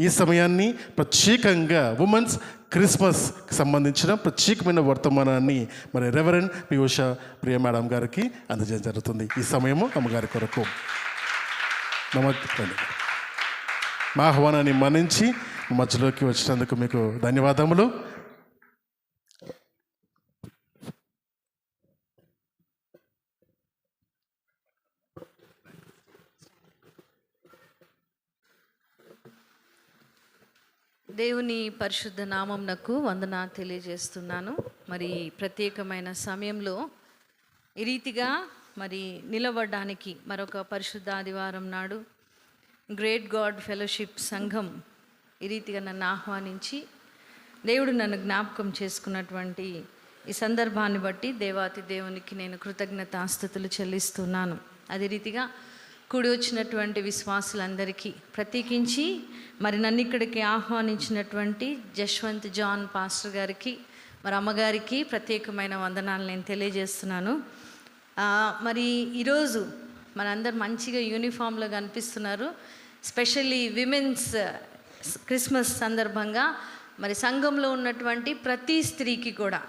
ఈ సమయాన్ని ప్రత్యేకంగా ఉమెన్స్ క్రిస్మస్కి సంబంధించిన ప్రత్యేకమైన వర్తమానాన్ని మరి రెవరెండ్ పీయూష ప్రియ మేడం గారికి అందజేయడం జరుగుతుంది. ఈ సమయము అమ్మగారి కొరకు నమస్కారం. మా ఆహ్వానాన్ని మన్నించి మధ్యలోకి వచ్చినందుకు మీకు ధన్యవాదములు. దేవుని పరిశుద్ధ నామంనకు వందనాలు తెలియజేస్తున్నాను. మరి ప్రత్యేకమైన సమయంలో ఈ రీతిగా మరి నిలబడడానికి మరొక పరిశుద్ధ ఆదివారం నాడు గ్రేట్ గాడ్ ఫెలోషిప్ సంఘం ఈ రీతిగా నన్ను ఆహ్వానించి దేవుడు నన్ను జ్ఞాపకం చేసుకున్నటువంటి ఈ సందర్భాన్ని బట్టి దేవాతి దేవునికి నేను కృతజ్ఞతాస్తుతులు చెల్లిస్తున్నాను. అదే రీతిగా కూడి వచ్చినటువంటి విశ్వాసులందరికీ, ప్రత్యేకించి మరి నన్ను ఇక్కడికి ఆహ్వానించినటువంటి జశ్వంత్ జాన్ పాస్టర్ గారికి, మరి అమ్మగారికి ప్రత్యేకమైన వందనాలు నేను తెలియజేస్తున్నాను. మరి ఈరోజు మనందరు మంచిగా యూనిఫామ్లో కనిపిస్తున్నారు. స్పెషల్లీ విమెన్స్ క్రిస్మస్ సందర్భంగా మరి సంఘంలో ఉన్నటువంటి ప్రతి స్త్రీకి కూడా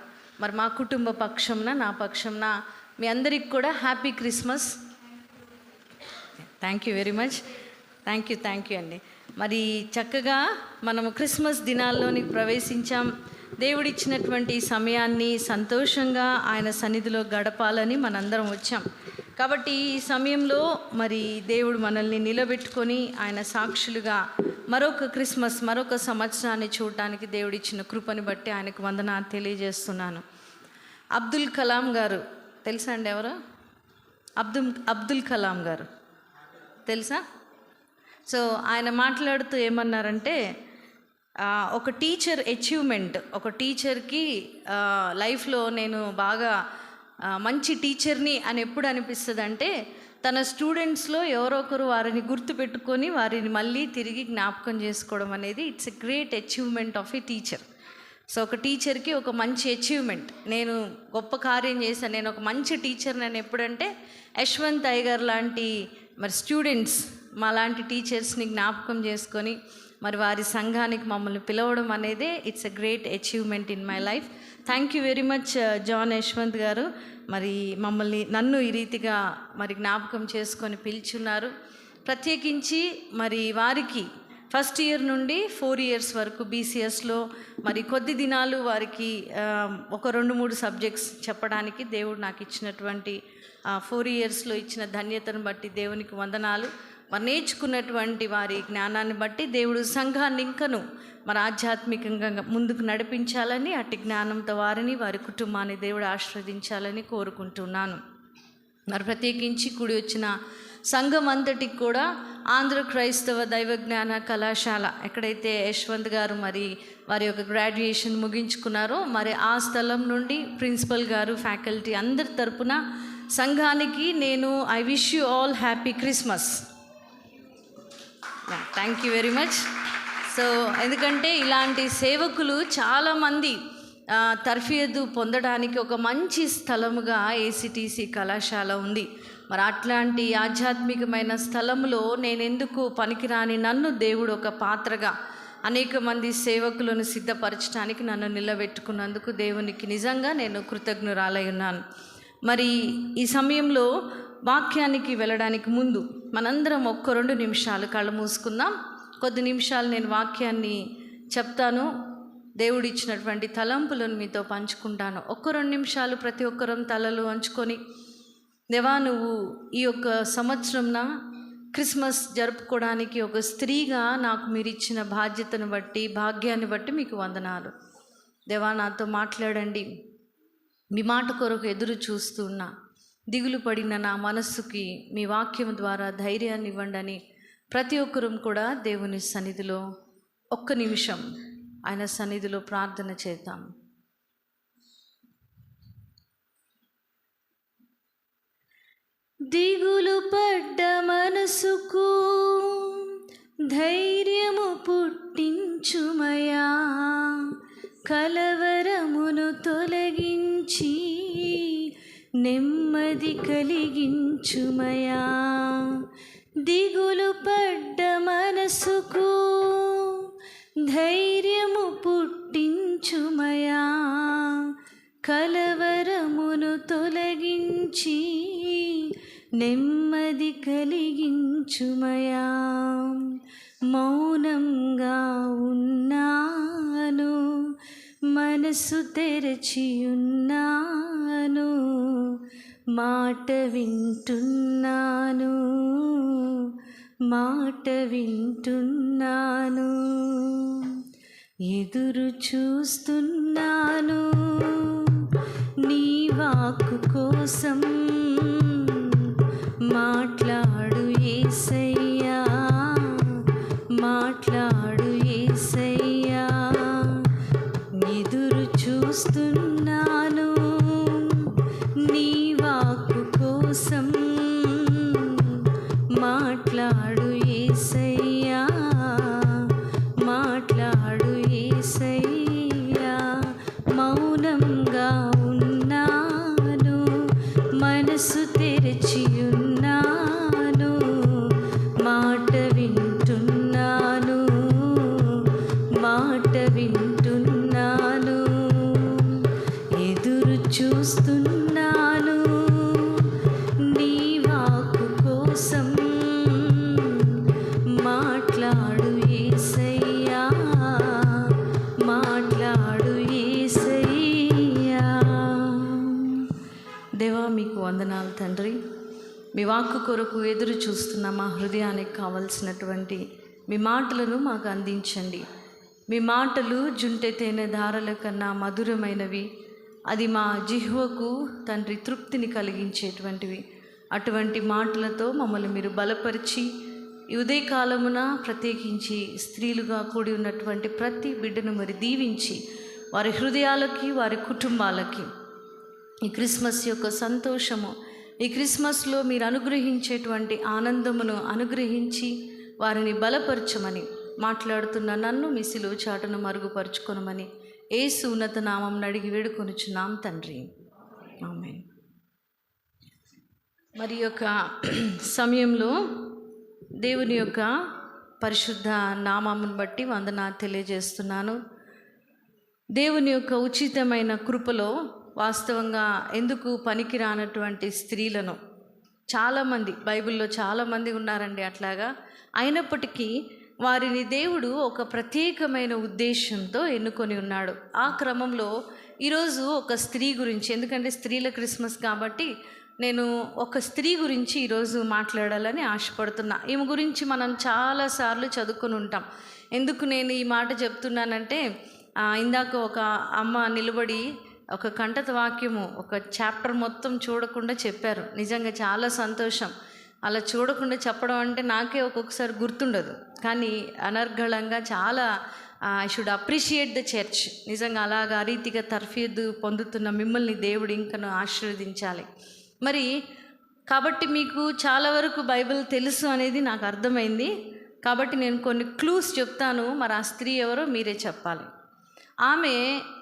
మరి మా కుటుంబ పక్షంన, నా పక్షంన మీ అందరికి కూడా happy Christmas. Thank you very much. Thank you అండి. మరి చక్కగా మనము క్రిస్మస్ దినాల్లోనికి ప్రవేశించాం. దేవుడిచ్చినటువంటి సమయాన్ని సంతోషంగా ఆయన సన్నిధిలో గడపాలని మనందరం వచ్చాం. కాబట్టి ఈ సమయంలో మరి దేవుడు మనల్ని నిలబెట్టుకొని ఆయన సాక్షులుగా మరొక క్రిస్మస్, మరొక సంవత్సరాన్ని చూడటానికి దేవుడిచ్చిన కృపని బట్టి ఆయనకు వందనాలు తెలియజేస్తున్నాను. అబ్దుల్ కలాం గారు తెలుసా అండి? ఎవరు? అబ్దుల్ కలాం గారు తెలుసా? సో ఆయన మాట్లాడుతూ ఏమన్నారంటే, ఒక టీచర్ అచీవ్మెంట్, ఒక టీచర్కి లైఫ్లో నేను బాగా మంచి టీచర్ని అని ఎప్పుడు అనిపిస్తుంది అంటే, తన స్టూడెంట్స్లో ఎవరో ఒకరు వారిని గుర్తుపెట్టుకొని వారిని మళ్ళీ తిరిగి జ్ఞాపకం చేసుకోవడం అనేది it's a great achievement of A teacher. So ఒక టీచర్కి ఒక మంచి అచీవ్మెంట్, నేను గొప్ప కార్యం చేశాను, నేను ఒక మంచి టీచర్ అని ఎప్పుడంటే యశ్వంత్ అయ్యగారు లాంటి మరి స్టూడెంట్స్, మా లాంటి టీచర్స్ని జ్ఞాపకం చేసుకొని మరి వారి సంఘానికి మమ్మల్ని పిలవడం అనేదే it's a great achievement in my life. Thank you very much John Yashwant గారు. మరి నన్ను ఈ రీతిగా మరి జ్ఞాపకం చేసుకొని పిలుచున్నారు. ప్రత్యేకించి మరి వారికి ఫస్ట్ ఇయర్ నుండి 4 years వరకు బీసీఎస్లో మరి కొద్ది దినాలు వారికి ఒక 2-3 సబ్జెక్ట్స్ చెప్పడానికి దేవుడు నాకు ఇచ్చినటువంటి 4 yearsలో ఇచ్చిన ధన్యతను బట్టి దేవునికి వందనాలు. మరి నేర్చుకున్నటువంటి వారి జ్ఞానాన్ని బట్టి దేవుడు సంఘాన్ని ఇంకను మరి ఆధ్యాత్మికంగా ముందుకు నడిపించాలని, అట్టి జ్ఞానంతో వారిని, వారి కుటుంబాన్ని దేవుడు ఆశీర్వదించాలని కోరుకుంటున్నాను. మరి ప్రత్యేకించి కూడి వచ్చిన సంఘం అంతటికి కూడా ఆంధ్ర క్రైస్తవ దైవజ్ఞాన కళాశాల ఎక్కడైతే యశ్వంత్ గారు మరి వారి యొక్క గ్రాడ్యుయేషన్ ముగించుకున్నారో, మరి ఆ స్థలం నుండి ప్రిన్సిపల్ గారు, ఫ్యాకల్టీ అందరి తరపున సంఘానికి నేను I wish you all happy Christmas. Thank you very much. So ఎందుకంటే ఇలాంటి సేవకులు చాలామంది తర్ఫియదు పొందడానికి ఒక మంచి స్థలముగా ఏసీటీసీ కళాశాల ఉంది. మరి అట్లాంటి ఆధ్యాత్మికమైన స్థలంలో నేనెందుకు పనికిరాని నన్ను దేవుడు ఒక పాత్రగా అనేక మంది సేవకులను సిద్ధపరచడానికి నన్ను నిలబెట్టుకున్నందుకు దేవునికి నిజంగా నేను కృతజ్ఞురాలై ఉన్నాను. మరి ఈ సమయంలో వాక్యానికి వెళ్ళడానికి ముందు మనందరం 1-2 నిమిషాలు కళ్ళు మూసుకుందాం. కొద్ది నిమిషాలు నేను వాక్యాన్ని చెప్తాను, దేవుడిచ్చినటువంటి తలంపులను మీతో పంచుకుంటాను. 1-2 నిమిషాలు ప్రతి ఒక్కరం తలలు వంచుకొని, దేవా నువ్వు ఈ యొక్క సంవత్సరంన క్రిస్మస్ జరుపుకోవడానికి ఒక స్త్రీగా నాకు మీరు ఇచ్చిన బాధ్యతను బట్టి, భాగ్యాన్ని బట్టి మీకు వందనాలు. దేవా నాతో మాట్లాడండి, మీ మాట కొరకు ఎదురు చూస్తున్నా, దిగులు పడిన నా మనస్సుకి మీ వాక్యం ద్వారా ధైర్యాన్ని ఇవ్వండి అని ప్రతి ఒక్కరూ కూడా దేవుని సన్నిధిలో 1 నిమిషం ఆయన సన్నిధిలో ప్రార్థన చేద్దాం. దిగులు పడ్డ మనసుకు ధైర్యము పుట్టించుమయా, కలవరమును తొలగించి నెమ్మది కలిగించుమయా. దిగులు పడ్డ మనసుకు ధైర్యము పుట్టించుమయా, కలవరమును తొలగించి నెమ్మది కలిగించుమయా. మౌనంగా ఉన్నాను, మనసు తెరచియున్నాను, మాట వింటున్నాను, మాట వింటున్నాను. ఎదురు చూస్తున్నాను నీ వాక్కు కోసం. మాట్లాడు యేసయ్యా, మాట్లాడు యేసయ్యా. ఎదురు చూస్తున్నాను నీ వాక్కు కోసం. మాట్లాడు యేసయ్యా, మాట్లాడు యేసయ్యా. మౌనంగా ఉన్నాను, మనసు తెరచియున్నాను, మాట వింటున్నాను, మాట వింటున్నాను. ఎదురు చూస్తున్నాను నీ వాక్కు కోసం. మాట్లాడు యేసయ్యా, మాట్లాడు యేసయ్యా. దేవా, మీకు వందనాలు తండ్రి. మీ వాక్కు కొరకు ఎదురు చూస్తున్న మా హృదయానికి కావలసినటువంటి మీ మాటలను మాకు అందించండి. మీ మాటలు జుంటె తేనె ధారల కన్నా మధురమైనవి. అది మా జిహ్వకు తండ్రి తృప్తిని కలిగించేటువంటివి. అటువంటి మాటలతో మమ్మల్ని మీరు బలపరిచి ఈ ఉదయకాలమున ప్రత్యేకించి స్త్రీలుగా కూడి ఉన్నటువంటి ప్రతి బిడ్డను మరి దీవించి వారి హృదయాలకి, వారి కుటుంబాలకి ఈ క్రిస్మస్ యొక్క సంతోషము, ఈ క్రిస్మస్లో మీరు అనుగ్రహించేటువంటి ఆనందమును అనుగ్రహించి వారిని బలపరచమని, మాట్లాడుతున్న నన్ను మీ సిలువ చాటును మరుగుపరుచుకొనమని యేసు ఉన్నత నామం అడిగి వేడుకొనుచున్నాం తండ్రి, ఆమేన్. మరి యొక్క సమయంలో దేవుని యొక్క పరిశుద్ధ నామమును బట్టి వందనాలు తెలియజేస్తున్నాను. దేవుని యొక్క ఉచితమైన కృపలో వాస్తవంగా ఎందుకు పనికిరానటువంటి స్త్రీలను చాలామంది బైబిల్లో చాలామంది ఉన్నారండి అట్లాగా. అయినప్పటికీ వారిని దేవుడు ఒక ప్రత్యేకమైన ఉద్దేశంతో ఎన్నుకొని ఉన్నాడు. ఆ క్రమంలో ఈరోజు ఒక స్త్రీ గురించి, ఎందుకంటే స్త్రీల క్రిస్మస్ కాబట్టి నేను ఒక స్త్రీ గురించి ఈరోజు మాట్లాడాలని ఆశపడుతున్నా. ఈమె గురించి మనం చాలాసార్లు చదువుకొని ఉంటాం. ఎందుకు నేను ఈ మాట చెప్తున్నానంటే, ఇందాక ఒక అమ్మ నిలబడి ఒక కంఠత వాక్యము ఒక చాప్టర్ మొత్తం చూడకుండా చెప్పారు. నిజంగా చాలా సంతోషం. అలా చూడకుండా చెప్పడం అంటే నాకే ఒక్కొక్కసారి గుర్తుండదు, కానీ అనర్గళంగా చాలా I should appreciate the church. నిజంగా అలాగా ఆ రీతిగా తర్ఫీదు పొందుతున్న మిమ్మల్ని దేవుడు ఇంకను ఆశీర్వదించాలి. మరి కాబట్టి మీకు చాలా వరకు బైబిల్ తెలుసు అనేది నాకు అర్థమైంది. కాబట్టి నేను కొన్ని క్లూస్ చెప్తాను. మరి ఆ స్త్రీ ఎవరో మీరే చెప్పాలి. ఆమె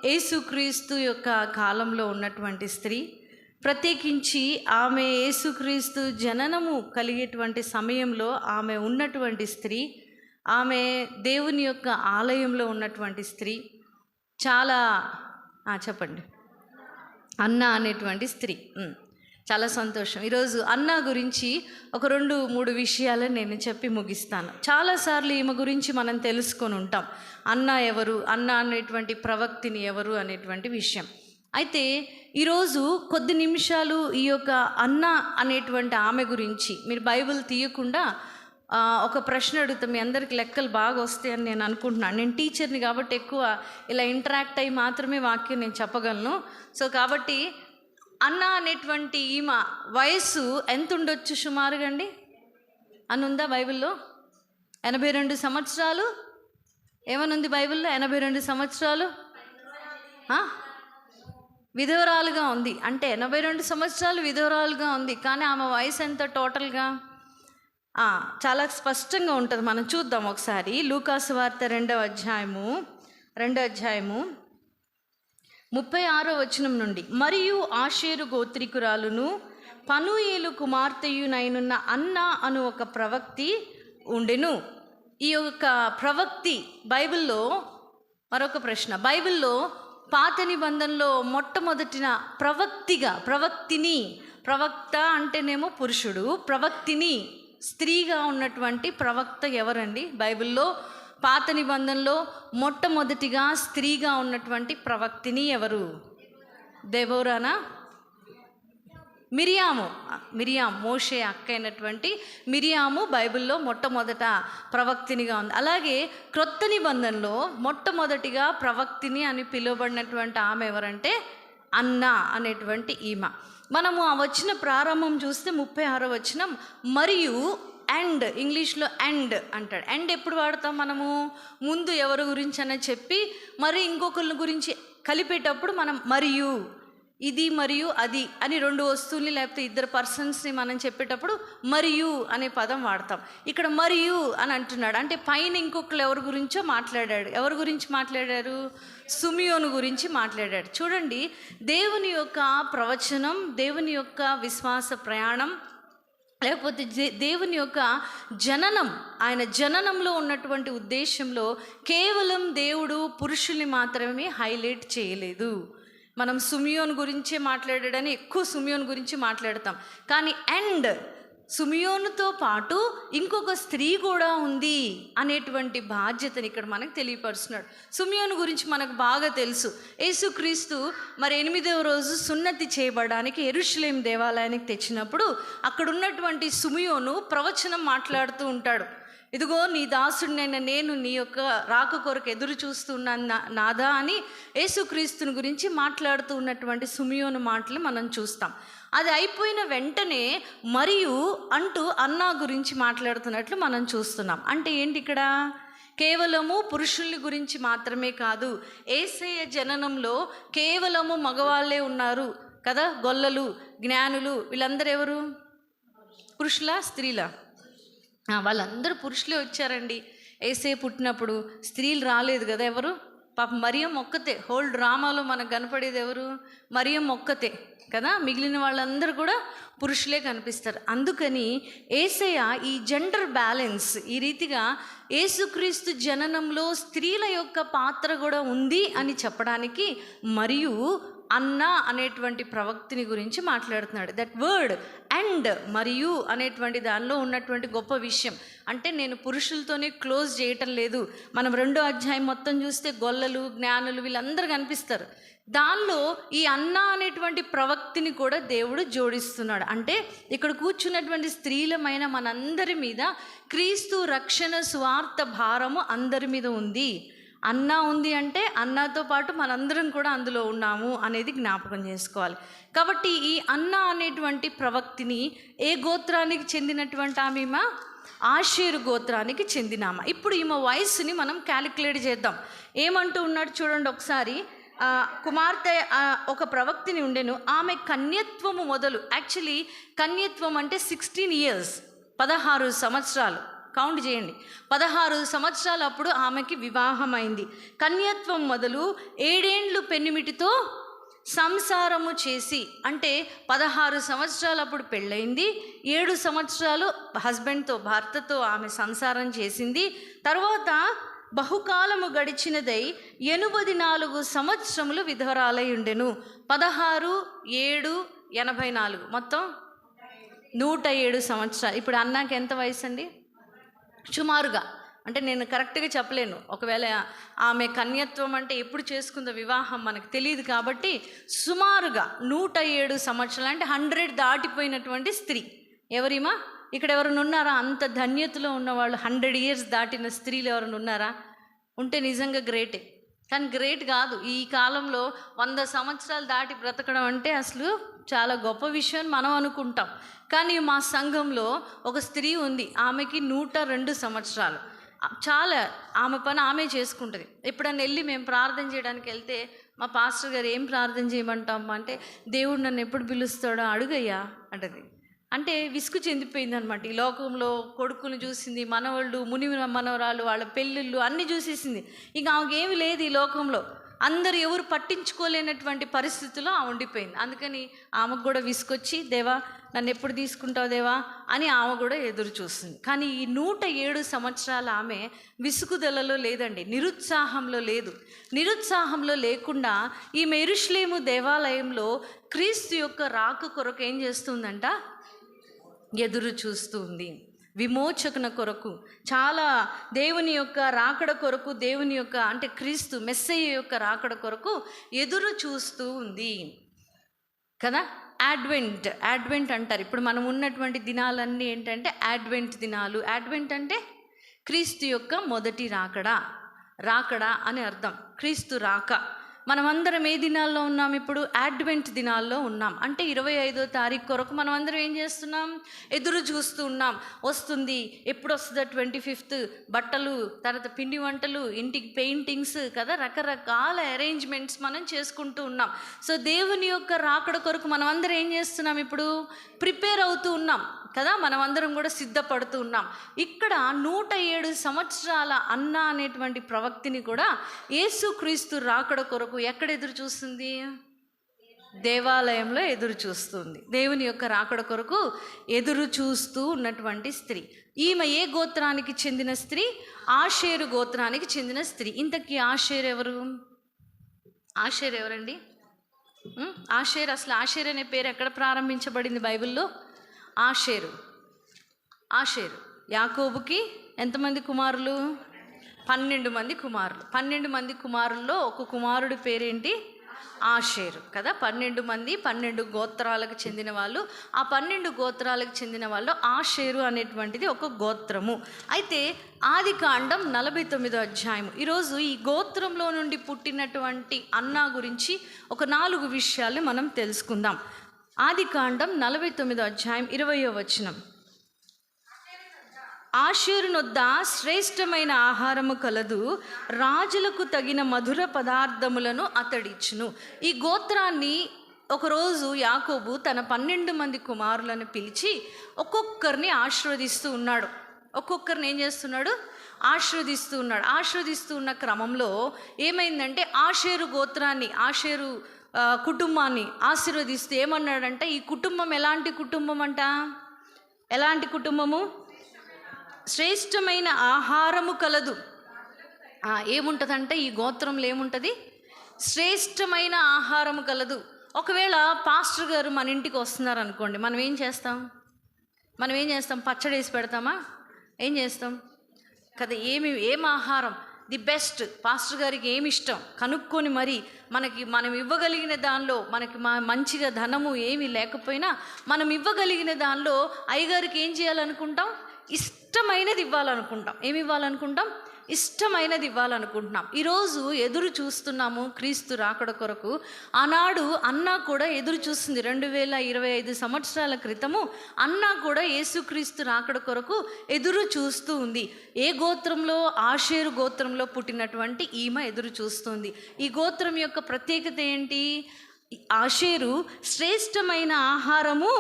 యేసుక్రీస్తు యొక్క కాలంలో ఉన్నటువంటి స్త్రీ. ప్రత్యేకించి ఆమె యేసుక్రీస్తు జననము కలిగేటువంటి సమయంలో ఆమె ఉన్నటువంటి స్త్రీ. ఆమె దేవుని యొక్క ఆలయంలో ఉన్నటువంటి స్త్రీ. చాలా చెప్పండి, అన్న అనేటువంటి స్త్రీ. చాలా సంతోషం. ఈరోజు అన్న గురించి ఒక 2-3 విషయాలు నేను చెప్పి ముగిస్తాను. చాలాసార్లు ఈమె గురించి మనం తెలుసుకొని ఉంటాం. అన్న ఎవరు, అన్న అనేటువంటి ప్రవక్తిని ఎవరు అనేటువంటి విషయం. అయితే ఈరోజు కొద్ది నిమిషాలు ఈ యొక్క అన్న అనేటువంటి ఆమె గురించి మీరు బైబిల్ తీయకుండా ఒక ప్రశ్న అడుగుతాం. మీ అందరికి లెక్కలు బాగా వస్తాయని నేను అనుకుంటున్నాను. నేను టీచర్ని కాబట్టి ఎక్కువ ఇలా ఇంటరాక్ట్ అయ్యి మాత్రమే వాక్యం నేను చెప్పగలను. సో కాబట్టి అన్న అనేటువంటి ఈమె వయస్సు ఎంత ఉండొచ్చు సుమారుగా అండి? అని ఉందా బైబిల్లో? 82 సంవత్సరాలు. ఏమనుంది బైబిల్లో? 82 సంవత్సరాలు విధవరాలుగా ఉంది. అంటే 82 సంవత్సరాలు విధవరాలుగా ఉంది. కానీ ఆమె వయసు ఎంత టోటల్గా? చాలా స్పష్టంగా ఉంటుంది. మనం చూద్దాం ఒకసారి. లూకాసు వార్త 2వ అధ్యాయము 36వ వచనం నుండి. మరియు ఆషేరు గోత్రికురాలును పనూయేలు కుమార్తెయునైనున్న అన్న అను ఒక ప్రవక్తి ఉండెను. ఈ యొక్క ప్రవక్తి బైబిల్లో మరొక ప్రశ్న, బైబిల్లో పాత నిబంధనలో మొట్టమొదటిన ప్రవక్తిని, ప్రవక్త అంటేనేమో పురుషుడు, ప్రవక్తిని స్త్రీగా ఉన్నటువంటి ప్రవక్త ఎవరండి? బైబిల్లో పాత నిబంధనలో మొట్టమొదటిగా స్త్రీగా ఉన్నటువంటి ప్రవక్తిని ఎవరు? దెబోరానా? మిరియాము మోషే అక్క అయినటువంటి మిరియాము బైబిల్లో మొట్టమొదట ప్రవక్తినిగా ఉంది. అలాగే క్రొత్త నిబంధనలో మొట్టమొదటిగా ప్రవక్తిని అని పిలువబడినటువంటి ఆమె ఎవరంటే అన్నా అనేటువంటి ఈమె. మనము ఆ వచ్చిన ప్రారంభం చూస్తే 36వ వచనం, మరియు అండ్, ఇంగ్లీష్లో అండ్ అంటాడు. అండ్ ఎప్పుడు వాడతాం మనము? ముందు ఎవరి గురించి అని చెప్పి మరి ఇంకొకరి గురించి కలిపేటప్పుడు మనం మరియు, ఇది మరియు అది అని రెండు వస్తువుల్ని లేకపోతే ఇద్దరు పర్సన్స్ని మనం చెప్పేటప్పుడు మరియు అనే పదం వాడతాం. ఇక్కడ మరియు అని అంటున్నాడు అంటే పైన ఇంకొకరు ఎవరి గురించో మాట్లాడాడు. ఎవరి గురించి మాట్లాడారు? సుమియోను గురించి మాట్లాడాడు. చూడండి, దేవుని యొక్క ప్రవచనం, దేవుని యొక్క విశ్వాస ప్రయాణం, లేకపోతే దేవుని యొక్క జననం, ఆయన జననంలో ఉన్నటువంటి ఉద్దేశంలో కేవలం దేవుడు పురుషుల్ని మాత్రమే హైలైట్ చేయలేదు. మనం సుమియోన్ గురించే మాట్లాడాడని ఎక్కువ సుమియోన్ గురించి మాట్లాడతాం, కానీ అండ్ సుమియోనుతో పాటు ఇంకొక స్త్రీ కూడా ఉంది అనేటువంటి బాధ్యతని ఇక్కడ మనకు తెలియపరుస్తున్నాడు. సుమియోను గురించి మనకు బాగా తెలుసు. యేసుక్రీస్తు మరి 8వ రోజు సున్నతి చేయబడడానికి యెరూషలేం దేవాలయానికి తెచ్చినప్పుడు అక్కడ ఉన్నటువంటి సుమియోను ప్రవచనం మాట్లాడుతూ ఉంటాడు. ఇదిగో నీ దాసుడినైన నేను నీ యొక్క రాక కొరకు ఎదురు చూస్తున్నాను నాదా అని యేసుక్రీస్తుని గురించి మాట్లాడుతూ ఉన్నటువంటి సుమియోను మాటలు మనం చూస్తాం. అది అయిపోయిన వెంటనే మరియు అంటూ అన్నా గురించి మాట్లాడుతున్నట్లు మనం చూస్తున్నాం. అంటే ఏంటి ఇక్కడ? కేవలము పురుషుల్ని గురించి మాత్రమే కాదు, యేసయ్య జననంలో కేవలము మగవాళ్ళే ఉన్నారు కదా, గొల్లలు, జ్ఞానులు, వీళ్ళందరూ ఎవరు? పురుషులా స్త్రీలా? వాళ్ళందరూ పురుషులే వచ్చారండి. యేసయ్య పుట్టినప్పుడు స్త్రీలు రాలేదు కదా. ఎవరు? పాపం మరియం ఒక్కతే. హోల్ డ్రామాలో మనకు కనపడేది ఎవరు? మరియం ఒక్కతే కదా. మిగిలిన వాళ్ళందరూ కూడా పురుషులే కనిపిస్తారు. అందుకని యేసయ్య ఈ జెండర్ బ్యాలెన్స్, ఈ రీతిగా యేసుక్రీస్తు జననంలో స్త్రీల యొక్క పాత్ర కూడా ఉంది అని చెప్పడానికి మరియు అన్నా అనేటువంటి ప్రవక్తిని గురించి మాట్లాడుతున్నాడు. దట్ వర్డ్ అండ్, మరియు అనేటువంటి దానిలో ఉన్నటువంటి గొప్ప విషయం అంటే నేను పురుషులతోనే క్లోజ్ చేయటం లేదు. మనం 2వ అధ్యాయం మొత్తం చూస్తే గొల్లలు, జ్ఞానులు వీళ్ళందరూ కనిపిస్తారు. దానిలో ఈ అన్నా అనేటువంటి ప్రవక్తిని కూడా దేవుడు జోడిస్తున్నాడు. అంటే ఇక్కడ కూర్చున్నటువంటి స్త్రీలమైన మనందరి మీద క్రీస్తు రక్షణ సువార్త భారము అందరి మీద ఉంది. అన్నా ఉంది అంటే అన్నాతో పాటు మనందరం కూడా అందులో ఉన్నాము అనేది జ్ఞాపకం చేసుకోవాలి. కాబట్టి ఈ అన్నా అనేటువంటి ప్రవక్తిని ఏ గోత్రానికి చెందినటువంటి ఆమె? ఆషేరు గోత్రానికి చెందినామా. ఇప్పుడు ఈమె వయస్సుని మనం క్యాలిక్యులేట్ చేద్దాం. ఏమంటూ ఉన్నాడు చూడండి ఒకసారి. కుమార్తె ఒక ప్రవక్తిని ఉండెను, ఆమె కన్యత్వము మొదలు, యాక్చువల్లీ కన్యత్వం అంటే 16 years, 16 సంవత్సరాలు కౌంట్ చేయండి. 16 సంవత్సరాలు అప్పుడు ఆమెకి వివాహమైంది. కన్యత్వం మొదలు 7 ఏండ్లు పెనిమిటితో సంసారము చేసి, అంటే 16 సంవత్సరాలు అప్పుడు పెళ్ళయింది, 7 సంవత్సరాలు హస్బెండ్తో, భర్తతో ఆమె సంసారం చేసింది. తర్వాత బహుకాలము గడిచినదై 84 సంవత్సరములు విధవరాలై ఉండెను. 16, 7, 84 మొత్తం 107 సంవత్సరాలు. ఇప్పుడు అన్నాకి ఎంత వయసు అండి? సుమారుగా, అంటే నేను కరెక్ట్గా చెప్పలేను. ఒకవేళ ఆమె కన్యత్వం అంటే ఎప్పుడు చేసుకుందో వివాహం మనకు తెలియదు కాబట్టి సుమారుగా 107 సంవత్సరాలు, అంటే 100 దాటిపోయినటువంటి స్త్రీ. ఎవరిమా? ఇక్కడ ఎవరైనా ఉన్నారా అంత ధన్యతలో ఉన్నవాళ్ళు? 100 years దాటిన స్త్రీలు ఎవరైనా ఉన్నారా? ఉంటే నిజంగా గ్రేటే. కానీ గ్రేట్ కాదు. ఈ కాలంలో 100 సంవత్సరాలు దాటి బ్రతకడం అంటే అసలు చాలా గొప్ప విషయం అని మనం అనుకుంటాం. కానీ మా సంఘంలో ఒక స్త్రీ ఉంది, ఆమెకి 102 సంవత్సరాలు. చాలా ఆమె పని ఆమె చేసుకుంటుంది. ఎప్పుడన్నా వెళ్ళి మేము ప్రార్థన చేయడానికి వెళ్తే మా పాస్టర్ గారు ఏం ప్రార్థన చేయమంటాం అంటే, దేవుడు నన్ను ఎప్పుడు పిలుస్తాడో అడుగయ్యా అంటది. అంటే విసుగు చెందిపోయిందనమాట. ఈ లోకంలో కొడుకుని చూసింది, మనవాళ్ళు, ముని మనవరాలు, వాళ్ళ పెళ్ళిళ్ళు అన్నీ చూసేసింది. ఇంకా ఆమెకేమి లేదు ఈ లోకంలో. అందరు ఎవరు పట్టించుకోలేనటువంటి పరిస్థితిలో ఆమె ఉండిపోయింది. అందుకని ఆమెకు కూడా విసుకొచ్చి, దేవా నన్ను ఎప్పుడు తీసుకుంటావు దేవా అని ఆమె కూడా ఎదురు చూస్తుంది. కానీ ఈ 107 సంవత్సరాల ఆమె విసుగుదలలో లేదండి, నిరుత్సాహంలో లేదు. నిరుత్సాహంలో లేకుండా ఈమె యెరూషలేము దేవాలయంలో క్రీస్తు యొక్క రాక కొరకు ఏం చేస్తుందంట? ఎదురు చూస్తుంది. విమోచకుని కొరకు, చాలా దేవుని యొక్క రాకడ కొరకు, దేవుని యొక్క అంటే క్రీస్తు మెస్సయ్య యొక్క రాకడ కొరకు ఎదురు చూస్తూ ఉంది కదా. అడ్వెంట్ అంటారు. ఇప్పుడు మనం ఉన్నటువంటి దినాలన్నీ ఏంటంటే అడ్వెంట్ దినాలు. అడ్వెంట్ అంటే క్రీస్తు యొక్క మొదటి రాకడ అని అర్థం. క్రీస్తు రాక. మనమందరం ఏ దినాల్లో ఉన్నాం? ఇప్పుడు అడ్వెంట్ దినాల్లో ఉన్నాం. అంటే 25వ తారీఖు కొరకు మనం అందరం ఏం చేస్తున్నాం? ఎదురు చూస్తూ ఉన్నాం. వస్తుంది, ఎప్పుడు వస్తుందో 25th, బట్టలు, తర్వాత పిండి వంటలు, ఇంటికి పెయింటింగ్స్ కదా, రకరకాల అరేంజ్మెంట్స్ మనం చేసుకుంటూ ఉన్నాం. సో దేవుని యొక్క రాకడ కొరకు మనం అందరం ఏం చేస్తున్నాం? ఇప్పుడు ప్రిపేర్ అవుతూ ఉన్నాం కదా, మనం అందరం కూడా సిద్ధపడుతూ ఉన్నాం. ఇక్కడ 107 సంవత్సరాల అన్న అనేటువంటి ప్రవక్తిని కూడా యేసుక్రీస్తు రాకడ కొరకు ఎక్కడ ఎదురు చూస్తుంది? దేవాలయంలో ఎదురు చూస్తుంది. దేవుని యొక్క రాకడ కొరకు ఎదురు చూస్తూ ఉన్నటువంటి స్త్రీ. ఈమె ఏ గోత్రానికి చెందిన స్త్రీ? ఆషేరు గోత్రానికి చెందిన స్త్రీ. ఇంతకీ ఆషేరు ఎవరు? ఆషేరు ఎవరండి? ఆషేరు, అసలు ఆషేరు అనే పేరు ఎక్కడ ప్రారంభించబడింది బైబిల్లో? ఆషేరు యాకోబుకి ఎంతమంది కుమారులు? 12 మంది కుమారులు. 12 మంది కుమారుల్లో ఒక కుమారుడి పేరేంటి? ఆషేరు కదా. 12 మంది, 12 గోత్రాలకు చెందిన వాళ్ళు. ఆ 12 గోత్రాలకు చెందిన వాళ్ళు ఆషేరు అనేటువంటిది ఒక గోత్రము. అయితే ఆదికాండం 49వ అధ్యాయం. ఈరోజు ఈ గోత్రంలో నుండి పుట్టినటువంటి అన్నా గురించి ఒక 4 విషయాలు మనం తెలుసుకుందాం. ఆదికాండం 49వ అధ్యాయం 20వ వచనం. ఆషేరునొద్ద శ్రేష్టమైన ఆహారము కలదు, రాజులకు తగిన మధుర పదార్థములను అతడిచ్చును. ఈ గోత్రాన్ని ఒకరోజు యాకోబు తన 12 మంది కుమారులను పిలిచి ఒక్కొక్కరిని ఆశీర్వదిస్తూ ఉన్నాడు. ఒక్కొక్కరిని ఏం చేస్తున్నాడు? ఆశీర్వదిస్తూ ఉన్నాడు. ఆశీర్వదిస్తూ ఉన్న క్రమంలో ఏమైందంటే ఆషేరు గోత్రాన్ని, ఆషేరు కుటుంబాన్ని ఆశీర్వదిస్తూ ఏమన్నాడంటే, ఈ కుటుంబం ఎలాంటి కుటుంబం అంట? ఎలాంటి కుటుంబము? శ్రేష్టమైన ఆహారము కలదు. ఏముంటుందంటే ఈ గోత్రంలో ఏముంటుంది? శ్రేష్టమైన ఆహారము కలదు. ఒకవేళ పాస్టర్ గారు మన ఇంటికి వస్తున్నారు అనుకోండి, మనం ఏం చేస్తాం? పచ్చడి వేసి పెడతామా? ఏం చేస్తాం కదా? ఏం ఆహారం ది బెస్ట్, పాస్టర్ గారికి ఏమి ఇష్టం కనుక్కొని మరి మనం ఇవ్వగలిగిన దానిలో, మనకి మంచిగా ధనము ఏమీ లేకపోయినా మనం ఇవ్వగలిగిన దానిలో అయ్యగారికి ఏం చేయాలనుకుంటాం? ఇష్టమైనది ఇవ్వాలనుకుంటాం. ఏమి ఇవ్వాలనుకుంటాం? ఇష్టమైనది ఇవ్వాలనుకుంటున్నాం. ఈరోజు ఎదురు చూస్తున్నాము క్రీస్తు రాకడ కొరకు. ఆనాడు అన్నా కూడా ఎదురు చూస్తుంది. 2025 సంవత్సరాల క్రితము అన్నా కూడా యేసుక్రీస్తు రాకడ కొరకు ఎదురు చూస్తూ ఉంది. ఏ గోత్రంలో? ఆషేరు గోత్రంలో పుట్టినటువంటి ఈమె ఎదురు చూస్తుంది. ఈ గోత్రం యొక్క ప్రత్యేకత ఏంటి? ఆషేరు శ్రేష్టమైన ఆహారము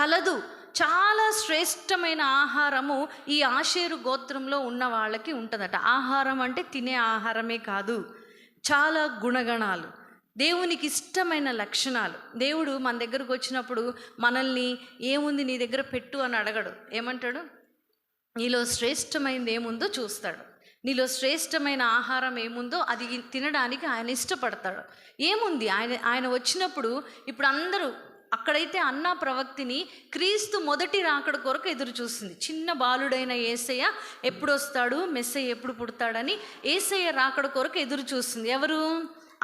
కలదు. చాలా శ్రేష్టమైన ఆహారము ఈ ఆషేరు గోత్రంలో ఉన్న వాళ్ళకి ఉంటుందట. ఆహారం అంటే తినే ఆహారమే కాదు, చాలా గుణగణాలు, దేవునికి ఇష్టమైన లక్షణాలు. దేవుడు మన దగ్గరకు వచ్చినప్పుడు మనల్ని ఏముంది నీ దగ్గర పెట్టు అని అడగడు. ఏమంటాడు? నీలో శ్రేష్టమైనది ఏముందో చూస్తాడు. నీలో శ్రేష్టమైన ఆహారం ఏముందో అది తినడానికి ఆయన ఇష్టపడతాడు. ఏముంది ఆయన వచ్చినప్పుడు ఇప్పుడు అందరూ అక్కడైతే అన్నా ప్రవక్తిని క్రీస్తు మొదటి రాకడ కొరకు ఎదురు చూస్తుంది. చిన్న బాలుడైన యేసయ్య ఎప్పుడు వస్తాడు, మెస్సయ్య ఎప్పుడు పుడతాడని యేసయ్య రాకడ కొరకు ఎదురు చూస్తుంది. ఎవరు?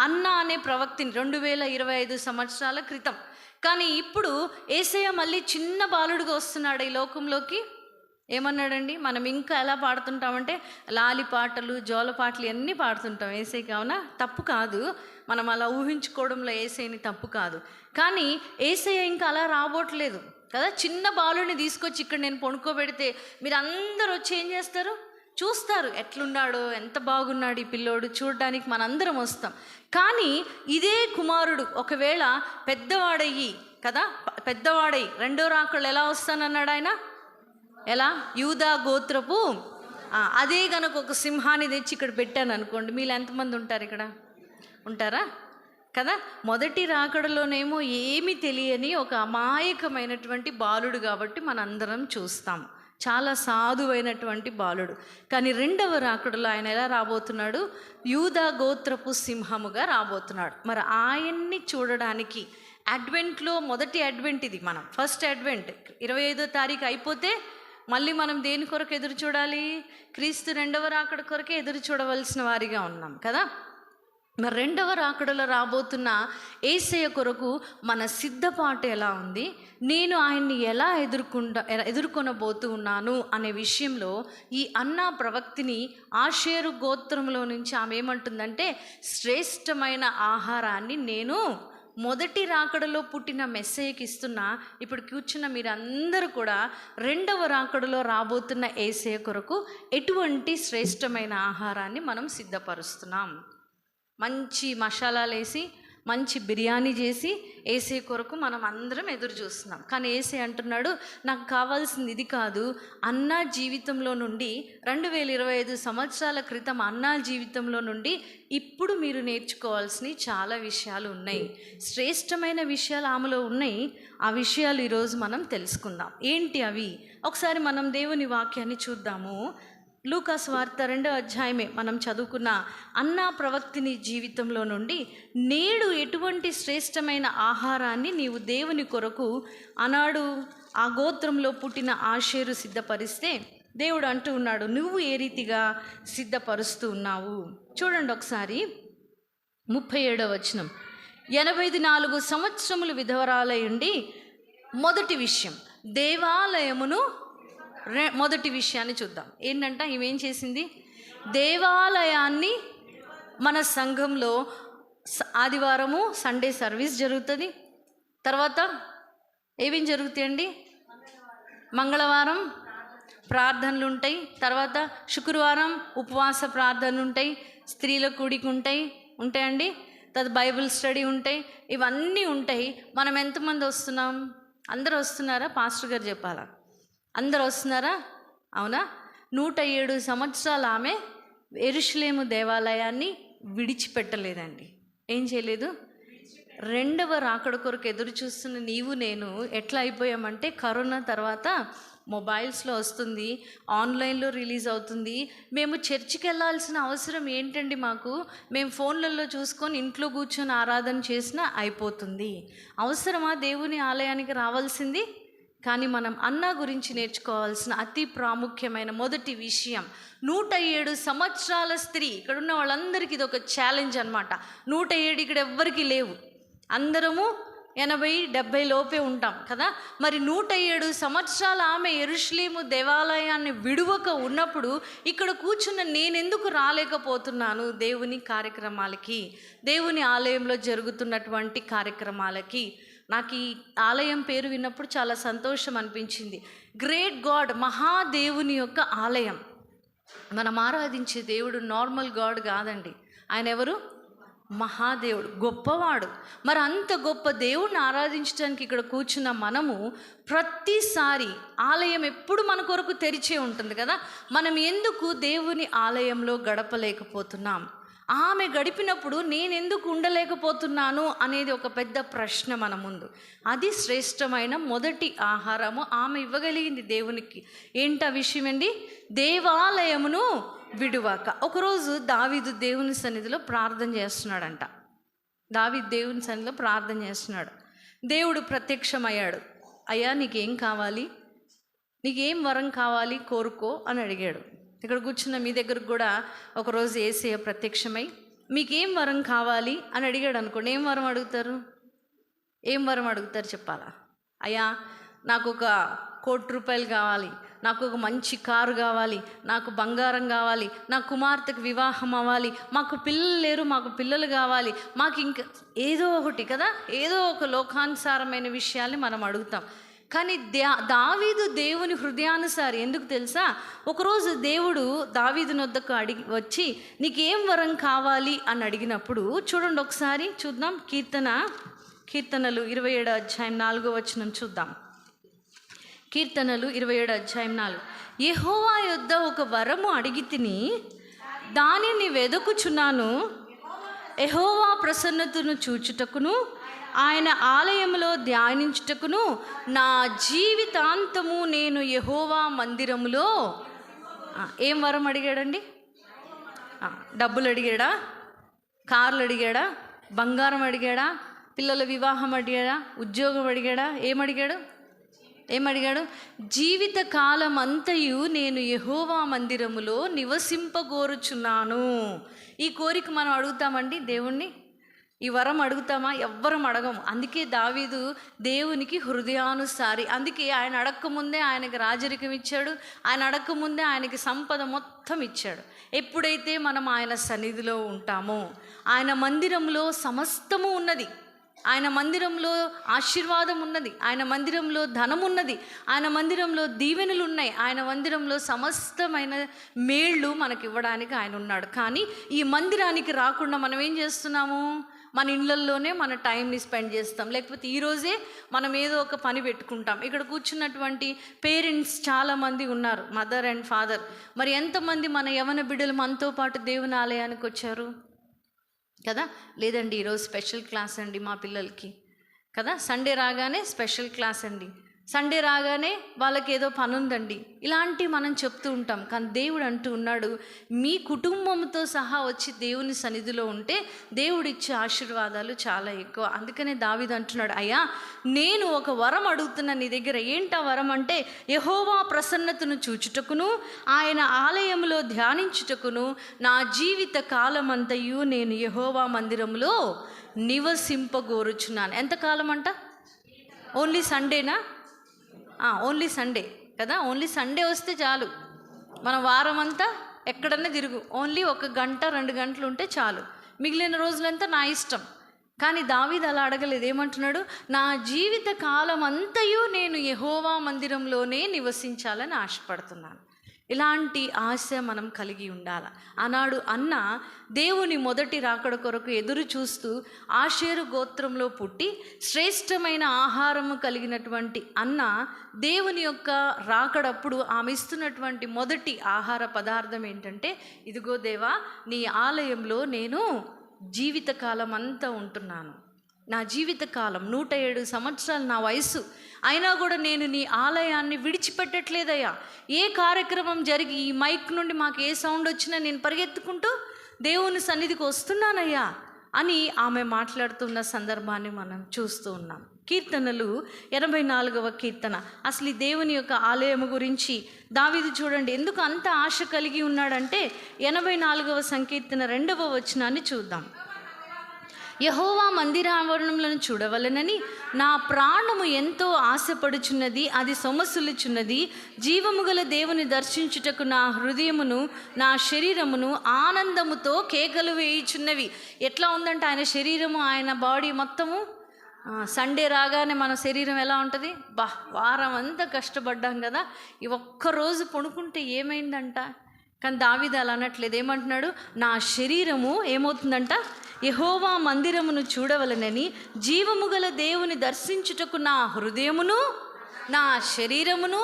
అన్నా అనే ప్రవక్తిని 2025 సంవత్సరాల క్రితం. కానీ ఇప్పుడు యేసయ్య మళ్ళీ చిన్న బాలుడుగా వస్తున్నాడు ఈ లోకంలోకి. ఏమన్నాడండి? మనం ఇంకా ఎలా పాడుతుంటామంటే లాలి పాటలు, జోల పాటలు అన్నీ పాడుతుంటాం యేసయ్యకి. అవునా? తప్పు కాదు, మనం అలా ఊహించుకోవడంలో యేసయ్యని తప్పు కాదు. కానీ యేసయ్య ఇంకా అలా రాబోట్లేదు కదా. చిన్న బాలుని తీసుకొచ్చి ఇక్కడ నేను పడుకోబెడితే మీరు అందరూ వచ్చి ఏం చేస్తారు? చూస్తారు, ఎట్లున్నాడో, ఎంత బాగున్నాడు ఈ పిల్లోడు చూడడానికి మనందరం వస్తాం. కానీ ఇదే కుమారుడు ఒకవేళ పెద్దవాడయ్యి కదా, పెద్దవాడయ్యి రెండో రాకళ్ళు ఎలా వస్తానన్నాడు ఆయన? ఎలా? యూదా గోత్రపు అదే కనుక ఒక సింహాన్ని తెచ్చి ఇక్కడ పెట్టాను అనుకోండి, మీరు ఎంతమంది ఉంటారు ఇక్కడ? ఉంటారా కదా? మొదటి రాకడలోనేమో ఏమీ తెలియని ఒక అమాయకమైనటువంటి బాలుడు కాబట్టి మనందరం చూస్తాం, చాలా సాధువైనటువంటి బాలుడు. కానీ రెండవ రాకడలో ఆయన ఎలా రాబోతున్నాడు? యూదా గోత్రపు సింహముగా రాబోతున్నాడు. మరి ఆయన్ని చూడడానికి అడ్వెంట్లో మొదటి అడ్వెంట్ ఇది, మనం ఫస్ట్ అడ్వెంట్ 25వ తారీఖు అయిపోతే మళ్ళీ మనం దేని కొరకు ఎదురు చూడాలి? క్రీస్తు రెండవ రాకడ కొరకే ఎదురు చూడవలసిన వారిగా ఉన్నాం కదా. మరి రెండవ రాకడలో రాబోతున్న యేసయ్య కొరకు మన సిద్ధపాటు ఎలా ఉంది, నేను ఆయన్ని ఎలా ఎదుర్కొనబోతూ ఉన్నాను అనే విషయంలో ఈ అన్నా ప్రవక్తిని ఆషేరు గోత్రంలో నుంచి ఆమె ఏమంటుందంటే, శ్రేష్టమైన ఆహారాన్ని నేను మొదటి రాకడలో పుట్టిన మెస్సయ్యకి ఇస్తున్నా. ఇప్పుడు కూర్చున్న మీరందరూ కూడా రెండవ రాకడలో రాబోతున్న యేసయ్య కొరకు ఎటువంటి శ్రేష్టమైన ఆహారాన్ని మనం సిద్ధపరుస్తున్నాం? మంచి మసాలాలు వేసి మంచి బిర్యానీ చేసి యేసయ్య కొరకు మనం అందరం ఎదురు చూస్తున్నాం. కానీ యేసయ్య అంటున్నాడు, నాకు కావాల్సింది ఇది కాదు. అన్నా జీవితంలో నుండి 2025 సంవత్సరాల క్రితం అన్నా జీవితంలో నుండి ఇప్పుడు మీరు నేర్చుకోవాల్సినవి చాలా విషయాలు ఉన్నాయి, శ్రేష్టమైన విషయాలు ఆమెలో ఉన్నాయి. ఆ విషయాలు ఈరోజు మనం తెలుసుకుందాం. ఏంటి అవి? ఒకసారి మనం దేవుని వాక్యాన్ని చూద్దాము. లూకా సువార్త 2వ అధ్యాయమే మనం చదువుకున్న అన్నా ప్రవక్తిని జీవితంలో నుండి నేడు ఎటువంటి శ్రేష్టమైన ఆహారాన్ని నీవు దేవుని కొరకు ఆనాడు ఆ గోత్రంలో పుట్టిన ఆషేరు సిద్ధపరిస్తే దేవుడు అంటూ ఉన్నాడు, నువ్వు ఏ రీతిగా సిద్ధపరుస్తూ ఉన్నావు? చూడండి ఒకసారి 37వ వచనం. 84 సంవత్సరములు విధవరాలయుండి మొదటి విషయం దేవాలయమును మొదటి విషయాన్ని చూద్దాం. ఏంటంట ఇవేం చేసింది? దేవాలయాన్ని, మన సంఘంలో ఆదివారము సండే సర్వీస్ జరుగుతుంది. తర్వాత ఏమేం జరుగుతాయండి? మంగళవారం ప్రార్థనలు ఉంటాయి. తర్వాత శుక్రవారం ఉపవాస ప్రార్థనలు ఉంటాయి, స్త్రీల కూడిక ఉంటాయండి. తర్వాత బైబిల్ స్టడీ ఉంటాయి. ఇవన్నీ ఉంటాయి. మనం ఎంతమంది వస్తున్నాం? అందరూ వస్తున్నారా? పాస్టర్ గారు చెప్పాలా? అందరూ వస్తున్నారా? అవునా? 107 సంవత్సరాలు ఆమె యెరూషలేము దేవాలయాన్ని విడిచిపెట్టలేదండి. ఏం చేయలేదు? రెండవ రాకడ కొరకు ఎదురు చూస్తున్న నీవు నేను ఎట్లా అయిపోయామంటే, కరోనా తర్వాత మొబైల్స్లో వస్తుంది, ఆన్లైన్లో రిలీజ్ అవుతుంది. మేము చర్చికి వెళ్ళాల్సిన అవసరం ఏంటండి మాకు? మేము ఫోన్లలో చూసుకొని ఇంట్లో కూర్చొని ఆరాధన చేసినా అయిపోతుంది. అవసరమా దేవుని ఆలయానికి రావాల్సింది? కానీ మనం అన్నా గురించి నేర్చుకోవాల్సిన అతి ప్రాముఖ్యమైన మొదటి విషయం, 107 సంవత్సరాల స్త్రీ. ఇక్కడ ఉన్న వాళ్ళందరికీ ఇది ఒక ఛాలెంజ్ అనమాట. 107 ఇక్కడ ఎవ్వరికీ లేవు, అందరము 80-70 లోపే ఉంటాం కదా. మరి 107 సంవత్సరాల ఆమె యెరూషలేము దేవాలయాన్ని విడువక ఉన్నప్పుడు ఇక్కడ కూర్చున్న నేనెందుకు రాలేకపోతున్నాను దేవుని కార్యక్రమాలకి, దేవుని ఆలయంలో జరుగుతున్నటువంటి కార్యక్రమాలకి? నాకు ఈ ఆలయం పేరు విన్నప్పుడు చాలా సంతోషం అనిపించింది. గ్రేట్ గాడ్, మహాదేవుని యొక్క ఆలయం. మనం ఆరాధించే దేవుడు నార్మల్ గాడ్ కాదండి. ఆయన ఎవరు? మహాదేవుడు, గొప్పవాడు. మరి అంత గొప్ప దేవుడిని ఆరాధించడానికి ఇక్కడ కూర్చున్న మనము ప్రతిసారి ఆలయం ఎప్పుడు మన కొరకు తెరిచే ఉంటుంది కదా. మనం ఎందుకు దేవుని ఆలయంలో గడపలేకపోతున్నాం? ఆమె గడిపినప్పుడు నేనెందుకు ఉండలేకపోతున్నాను అనేది ఒక పెద్ద ప్రశ్న మన ముందు. అది శ్రేష్టమైన మొదటి ఆహారము ఆమె ఇవ్వగలిగింది దేవునికి. ఏంటి ఆ విషయం అండి? దేవాలయమును విడువాక. ఒకరోజు దావీదు దేవుని సన్నిధిలో ప్రార్థన చేస్తున్నాడంట. దావీదు దేవుని సన్నిధిలో ప్రార్థన చేస్తున్నాడు. దేవుడు ప్రత్యక్షమయ్యాడు. అయ్యా, నీకేం కావాలి? నీకేం వరం కావాలి? కోరుకో అని అడిగాడు. ఇక్కడ కూర్చున్న మీ దగ్గరకు కూడా ఒకరోజు యేసయ్య ప్రత్యక్షమై మీకేం వరం కావాలి అని అడిగాడు అనుకోండి. ఏం వరం అడుగుతారు చెప్పాలా? అయ్యా, నాకు ఒక 1 కోటి రూపాయలు కావాలి, నాకు ఒక మంచి కారు కావాలి, నాకు బంగారం కావాలి, నా కుమార్తెకు వివాహం అవ్వాలి, మాకు పిల్లలు లేరు, మాకు పిల్లలు కావాలి, మాకు ఇంకా ఏదో ఒకటి కదా, ఏదో ఒక లోకానుసారమైన విషయాల్ని మనం అడుగుతాం. కానీ దావీదు దేవుని హృదయానుసారి. ఎందుకు తెలుసా? ఒకరోజు దేవుడు దావీదు వద్దకు వచ్చి నీకేం వరం కావాలి అని అడిగినప్పుడు చూడండి, ఒకసారి చూద్దాం. కీర్తనలు 27వ అధ్యాయం 4వ వచనం చూద్దాం. కీర్తనలు 27వ అధ్యాయం 4. యెహోవా యొద్ద ఒక వరము అడిగి తిని దానిని వెదకుచున్నాను, యెహోవా ప్రసన్నతను చూచుటకును ఆయన ఆలయములో ధ్యానించుటకును నా జీవితాంతము నేను యెహోవా మందిరములో ఏం వరం అడిగాడండి? డబ్బులు అడిగాడా? కార్లు అడిగాడా? బంగారం అడిగాడా? పిల్లల వివాహం అడిగాడా? ఉద్యోగం అడిగాడా? ఏమడిగాడు? జీవిత కాలం అంతయు నేను యెహోవా మందిరములో నివసింపగోరుచున్నాను. ఈ కోరిక మనం అడుగుతామండి దేవుణ్ణి? ఈ వరం అడుగుతామా? ఎవ్వరం అడగము. అందుకే దావీదు దేవునికి హృదయానుసారి. అందుకే ఆయన అడక్కముందే ఆయనకి రాజరికం ఇచ్చాడు, ఆయన అడక్కముందే ఆయనకి సంపద మొత్తం ఇచ్చాడు. ఎప్పుడైతే మనం ఆయన సన్నిధిలో ఉంటామో, ఆయన మందిరంలో సమస్తము ఉన్నది, ఆయన మందిరంలో ఆశీర్వాదం ఉన్నది, ఆయన మందిరంలో ధనం ఉన్నది, ఆయన మందిరంలో దీవెనలు ఉన్నాయి, ఆయన మందిరంలో సమస్తమైన మేళ్ళు మనకి ఇవ్వడానికి ఆయన ఉన్నాడు. కానీ ఈ మందిరానికి రాకుండా మనం ఏం చేస్తున్నాము? మన ఇళ్ళల్లోనే మన టైంని స్పెండ్ చేస్తాం, లేకపోతే ఈరోజే మనం ఏదో ఒక పని పెట్టుకుంటాం. ఇక్కడ కూర్చున్నటువంటి పేరెంట్స్ చాలామంది ఉన్నారు, మదర్ అండ్ ఫాదర్. మరి ఎంతమంది మన యవన బిడ్డలు మనతో పాటు దేవుని ఆలయానికి వచ్చారు కదా? లేదండి, ఈరోజు స్పెషల్ క్లాస్ అండి మా పిల్లలకి కదా, సండే రాగానే స్పెషల్ క్లాస్ అండి, సండే రాగానే వాళ్ళకి ఏదో పని ఉందండి, ఇలాంటివి మనం చెప్తూ ఉంటాం. కానీ దేవుడు అంటూ ఉన్నాడు, మీ కుటుంబంతో సహా వచ్చి దేవుని సన్నిధిలో ఉంటే దేవుడిచ్చే ఆశీర్వాదాలు చాలా ఎక్కువ. అందుకనే దావీదు అంటున్నాడు, అయ్యా నేను ఒక వరం అడుగుతున్నా నీ దగ్గర. ఏంటా వరం అంటే, యెహోవా ప్రసన్నతను చూచుటకును ఆయన ఆలయంలో ధ్యానించుటకును నా జీవిత కాలమంతయు నేను యెహోవా మందిరంలో నివసింపగోరుచున్నాను. ఎంతకాలం అంట? ఓన్లీ సండేనా? ఓన్లీ సండే కదా. ఓన్లీ సండే వస్తే చాలు, మనం వారం అంతా ఎక్కడన్నా తిరుగు. ఓన్లీ 1 గంట 2 గంటలు ఉంటే చాలు, మిగిలిన రోజులంతా నా ఇష్టం. కానీ దావీదు అలా అడగలేదు. ఏమంటున్నాడు? నా జీవిత కాలం అంతయు నేను యెహోవా మందిరంలోనే నివసించాలని ఆశపడుతున్నాను. ఇలాంటి ఆశ మనం కలిగి ఉండాలి. ఆనాడు అన్న దేవుని మొదటి రాకడ కొరకు ఎదురు చూస్తూ ఆషేరు గోత్రంలో పుట్టి శ్రేష్టమైన ఆహారము కలిగినటువంటి అన్న దేవుని యొక్క రాకడప్పుడు ఆమె ఇస్తున్నటువంటి మొదటి ఆహార పదార్థం ఏంటంటే, ఇదిగో దేవా నీ ఆలయంలో నేను జీవితకాలం అంతా ఉంటున్నాను. నా జీవితకాలం 107 సంవత్సరాలు నా వయసు, అయినా కూడా నేను నీ ఆలయాన్ని విడిచిపెట్టట్లేదయ్యా. ఏ కార్యక్రమం జరిగి ఈ మైక్ నుండి మాకు ఏ సౌండ్ వచ్చినా నేను పరిగెత్తుకుంటూ దేవుని సన్నిధికి వస్తున్నానయ్యా అని ఆమె మాట్లాడుతున్న సందర్భాన్ని మనం చూస్తూ ఉన్నాం. కీర్తనలు 84వ కీర్తన. అసలు ఈ దేవుని యొక్క ఆలయం గురించి దావీదు చూడండి ఎందుకు అంత ఆశ కలిగి ఉన్నాడంటే, 84వ సంకీర్తన 2వ వచనాన్ని చూద్దాం. యెహోవా మందిరావరణములను చూడవలనని నా ప్రాణము ఎంతో ఆశపడుచున్నది, అది సొమసులుచున్నది. జీవము గల దేవుని దర్శించుటకు నా హృదయమును నా శరీరమును ఆనందముతో కేకలు వేయుచున్నవి. ఎట్లా ఉందంటే ఆయన శరీరము, ఆయన బాడీ మొత్తము. సండే రాగానే మన శరీరం ఎలా ఉంటుంది? వారం అంతా కష్టపడ్డాం కదా, ఈ ఒక్కరోజు పడుకుంటే ఏమైందంట. కానీ దావీదు అలా అనట్లేదు. ఏమంటున్నాడు? నా శరీరము ఏమవుతుందంట? యెహోవా మందిరమును చూడవలనని, జీవము గల దేవుని దర్శించుటకు నా హృదయమును నా శరీరమును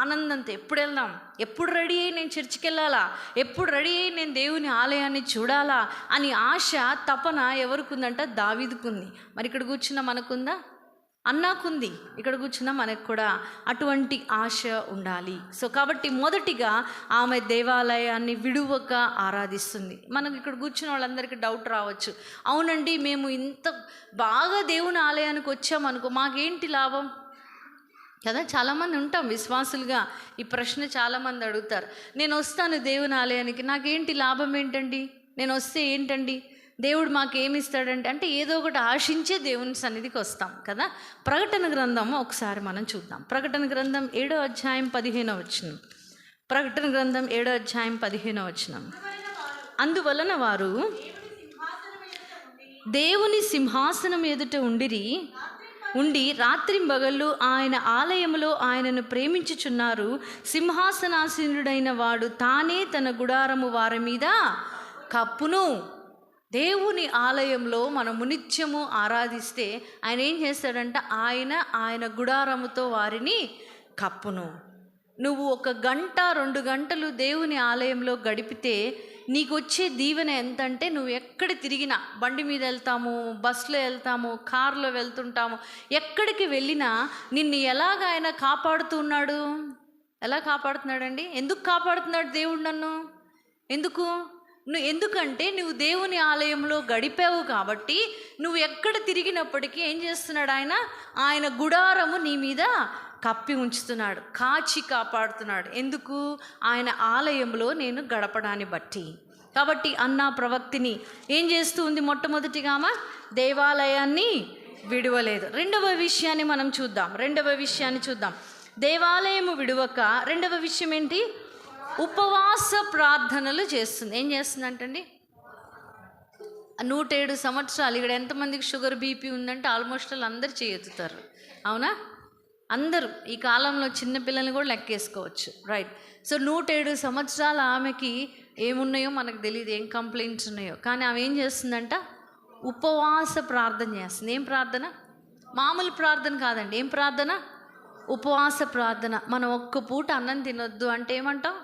ఆనందంతో. ఎప్పుడు వెళ్దాం? ఎప్పుడు రెడీ అయ్యి నేను చర్చికి వెళ్ళాలా? ఎప్పుడు రెడీ అయ్యి నేను దేవుని ఆలయాన్ని చూడాలా అని ఆశ, తపన ఎవరికి ఉందంట? దావీదుకుంది. మరి ఇక్కడ కూర్చున్న మనకుందా? అన్నాకుంది. ఇక్కడ కూర్చున్న మనకు కూడా అటువంటి ఆశ ఉండాలి. సో కాబట్టి మొదటిగా ఆమె దేవాలయాన్ని విడువక ఆరాధిస్తుంది. మనకు ఇక్కడ కూర్చున్న వాళ్ళందరికీ డౌట్ రావచ్చు, అవునండి మేము ఇంత బాగా దేవుని ఆలయానికి వచ్చామనుకో మాకేంటి లాభం కదా. చాలామంది ఉంటాం విశ్వాసులుగా. ఈ ప్రశ్న చాలామంది అడుగుతారు, నేను వస్తాను దేవుని ఆలయానికి, నాకేంటి లాభం ఏంటండి, నేను వస్తే ఏంటండి, దేవుడు మాకేమిస్తాడంటే, అంటే ఏదో ఒకటి ఆశించే దేవుని సన్నిధికి వస్తాం కదా. ప్రకటన గ్రంథం ఒకసారి మనం చూద్దాం. ప్రకటన గ్రంథం 7వ అధ్యాయం 15వ వచనం. ప్రకటన గ్రంథం 7వ అధ్యాయం 15వ వచనం. అందువలన వారు దేవుని సింహాసనం ఎదుట ఉండి రాత్రింబగళ్ళు ఆయన ఆలయములో ఆయనను ప్రేమించుచున్నారు. సింహాసనాసీనుడైన వాడు తానే తన గుడారము వారి మీద కప్పును. దేవుని ఆలయంలో మనము నిత్యము ఆరాధిస్తే ఆయన ఏం చేస్తాడంట? ఆయన గుడారముతో వారిని కప్పును. నువ్వు 1 గంట 2 గంటలు దేవుని ఆలయంలో గడిపితే నీకు వచ్చే దీవెన ఎంత అంటే, నువ్వు ఎక్కడ తిరిగినా, బండి మీద వెళ్తాము, బస్సులో వెళ్తాము, కారులో వెళ్తుంటాము, ఎక్కడికి వెళ్ళినా నిన్ను ఎలాగ ఆయన కాపాడుతూ ఉన్నాడు? ఎలా కాపాడుతున్నాడండి? ఎందుకు కాపాడుతున్నాడు దేవుడు నన్ను? ఎందుకంటే నువ్వు దేవుని ఆలయంలో గడిపావు కాబట్టి, నువ్వు ఎక్కడ తిరిగినప్పటికీ ఏం చేస్తున్నాడు ఆయన గుడారము నీ మీద కప్పి ఉంచుతున్నాడు, కాచి కాపాడుతున్నాడు. ఎందుకు? ఆయన ఆలయంలో నేను గడపడాన్ని బట్టి. కాబట్టి అన్నా ప్రవక్తిని ఏం చేస్తూ ఉంది? మొట్టమొదటిగా దేవాలయాన్ని విడవలేదు. రెండవ విషయాన్ని మనం చూద్దాం. దేవాలయము విడవక రెండవ విషయం ఏంటి? ఉపవాస ప్రార్థనలు చేస్తుంది. ఏం చేస్తుందంటండి? 107 సంవత్సరాలు. ఇక్కడ ఎంతమందికి షుగర్ బీపీ ఉందంటే ఆల్మోస్ట్ అందరు చేయెత్తుతారు. అవునా? అందరూ ఈ కాలంలో చిన్నపిల్లల్ని కూడా లెక్కేసుకోవచ్చు. రైట్. సో 107 సంవత్సరాల ఆమెకి ఏమున్నాయో మనకు తెలియదు, ఏం కంప్లైంట్స్ ఉన్నాయో. కానీ ఆమె ఏం చేస్తుందంట? ఉపవాస ప్రార్థన చేస్తుంది. ఏం ప్రార్థన? మామూలు ప్రార్థన కాదండి. ఏం ప్రార్థన? ఉపవాస ప్రార్థన. మనం ఒక్క పూట అన్నం తినొద్దు అంటే ఏమంటాం?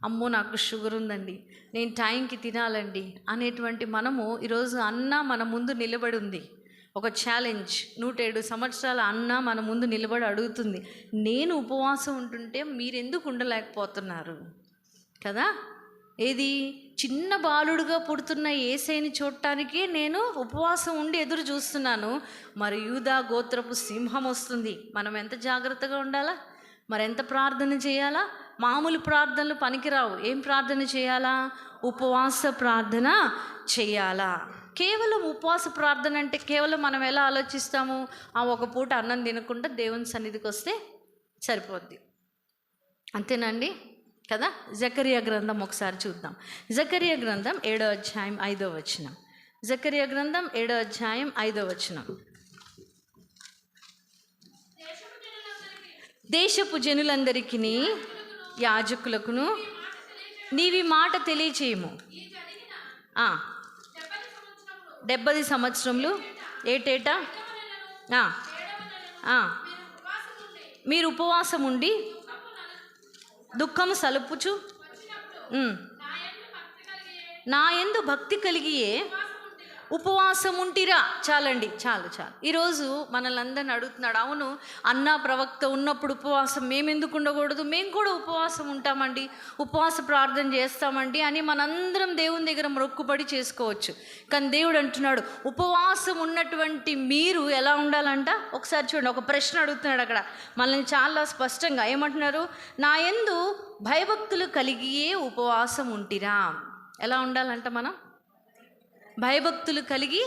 అమ్మో నాకు షుగర్ ఉందండి, నేను టైంకి తినాలండి అనేటువంటి మనము ఈరోజు అన్న మన ముందు నిలబడి ఉంది. ఒక ఛాలెంజ్. 107 సంవత్సరాల అన్న మన ముందు నిలబడి అడుగుతుంది, నేను ఉపవాసం ఉంటుంటే మీరెందుకు ఉండలేకపోతున్నారు కదా? ఏది? చిన్న బాలుడుగా పుడుతున్న యేసయ్యని చూడటానికే నేను ఉపవాసం ఉండి ఎదురు చూస్తున్నాను. మరి యూదా గోత్రపు సింహం వస్తుంది. మనం ఎంత జాగ్రత్తగా ఉండాలా? మరి ఎంత ప్రార్థన చేయాలా? మామూలు ప్రార్థనలు పనికిరావు. ఏం ప్రార్థన చేయాలా? ఉపవాస ప్రార్థన చేయాలా? కేవలం ఉపవాస ప్రార్థన అంటే కేవలం మనం ఎలా ఆలోచిస్తాము? ఒక పూట అన్నం తినకుండా దేవుని సన్నిధికి వస్తే సరిపోద్ది, అంతేనండి కదా? జకరియా గ్రంథం ఒకసారి చూద్దాం. జకరియా గ్రంథం 7వ అధ్యాయం 5వ వచనం. జకరియా గ్రంథం 7వ అధ్యాయం 5వ వచనం. దేశపు జనులందరికీ యాజకులకును నీవి మాట తెలియచేయము. 70 సంవత్సరములు ఏటేటా మీరు ఉపవాసం ఉండి దుఃఖము సలుపుచు నా యందు భక్తి కలిగియే ఉపవాసం ఉంటిరా. చాలండి, చాలు. ఈరోజు మనల్ని అందరిని అడుగుతున్నాడు, అవును అన్నా ప్రవక్త ఉన్నప్పుడు ఉపవాసం మేమెందుకు ఉండకూడదు? మేము కూడా ఉపవాసం ఉంటామండి, ఉపవాస ప్రార్థన చేస్తామండి అని మనందరం దేవుని దగ్గర మొక్కుబడి చేసుకోవచ్చు. కానీ దేవుడు అంటున్నాడు, ఉపవాసం ఉన్నటువంటి మీరు ఎలా ఉండాలంట? ఒకసారి చూడండి, ఒక ప్రశ్న అడుగుతున్నాడు అక్కడ మనల్ని చాలా స్పష్టంగా. ఏమంటున్నారు? నా యందు భయభక్తులు కలిగియే ఉపవాసం ఉంటిరా. ఎలా ఉండాలంట? మనం భయభక్తులు కలిగి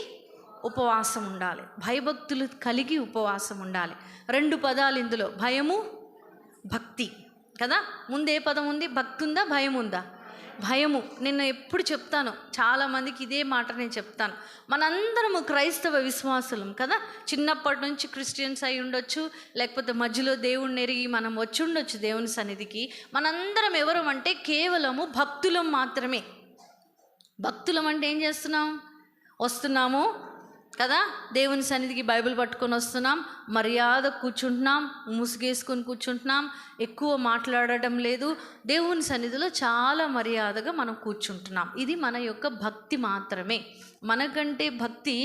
ఉపవాసం ఉండాలి. భయభక్తులు కలిగి ఉపవాసం ఉండాలి. 2 పదాలు ఇందులో, భయము, భక్తి కదా. ముందే పదం ఉంది, భక్తి ఉందా, భయం ఉందా? భయము. నేను ఎప్పుడు చెప్తాను, చాలామందికి ఇదే మాట నేను చెప్తాను. మనందరము క్రైస్తవ విశ్వాసులం కదా. చిన్నప్పటి నుంచి క్రిస్టియన్స్ అయి ఉండొచ్చు, లేకపోతే మధ్యలో దేవుణ్ణి ఎరిగి మనం వచ్చి ఉండొచ్చు దేవుని సన్నిధికి. మనందరం ఎవరు అంటే కేవలము భక్తులం మాత్రమే. భక్తులం అంటే ఏం చేస్తున్నాం? వస్తున్నాము కదా, దేవుని సన్నిధికి బైబిల్ పట్టుకొని వస్తున్నాం, మర్యాద కూర్చుంటున్నాం, ముసుగేసుకొని కూర్చుంటున్నాం, ఎక్కువ మాట్లాడడం లేదు, దేవుని సన్నిధిలో చాలా మర్యాదగా మనం కూర్చుంటున్నాం. ఇది మన యొక్క భక్తి మాత్రమే. మనకంటే భక్తి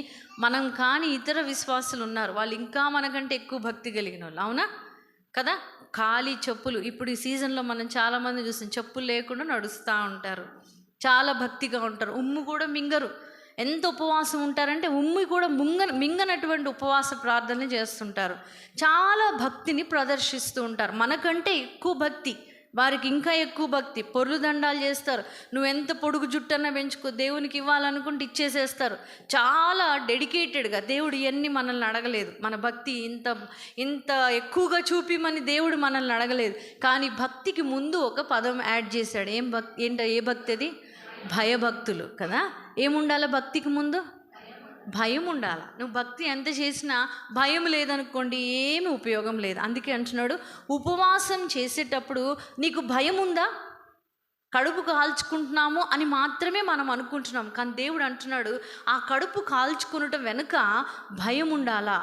మనం కానీ ఇతర విశ్వాసులు ఉన్నారు, వాళ్ళు ఇంకా మనకంటే ఎక్కువ భక్తి కలిగిన వాళ్ళు. అవునా కదా? ఖాళీ చెప్పులు. ఇప్పుడు ఈ సీజన్లో మనం చాలామంది చూస్తాం, చెప్పులు లేకుండా నడుస్తూ ఉంటారు, చాలా భక్తిగా ఉంటారు, ఉమ్ము కూడా మింగరు. ఎంత ఉపవాసం ఉంటారంటే ఉమ్మి కూడా మింగనటువంటి ఉపవాస ప్రార్థన చేస్తుంటారు. చాలా భక్తిని ప్రదర్శిస్తూ ఉంటారు. మనకంటే ఎక్కువ భక్తి, వారికి ఇంకా ఎక్కువ భక్తి. పొర్లు దండాలు చేస్తారు. నువ్వెంత పొడుగు జుట్టన్నా పెంచుకో, దేవునికి ఇవ్వాలనుకుంటే ఇచ్చేసేస్తారు. చాలా డెడికేటెడ్గా. దేవుడు ఇవన్నీ మనల్ని అడగలేదు. మన భక్తి ఇంత ఎక్కువగా చూపిమని దేవుడు మనల్ని అడగలేదు. కానీ భక్తికి ముందు ఒక పదం యాడ్ చేశాడు. ఏ భక్తి అది? భయభక్తులు కదా. ఏముండాలి భక్తికి ముందు? భయం ఉండాలి. నువ్వు భక్తి ఎంత చేసినా భయం లేదనుకోండి, ఏమి ఉపయోగం లేదు. అందుకే అంటున్నాడు, ఉపవాసం చేసేటప్పుడు నీకు భయం ఉందా? కడుపు కాల్చుకుంటున్నాము అని మాత్రమే మనం అనుకుంటున్నాం. కానీ దేవుడు అంటున్నాడు, ఆ కడుపు కాల్చుకునటం వెనుక భయం ఉండాలా.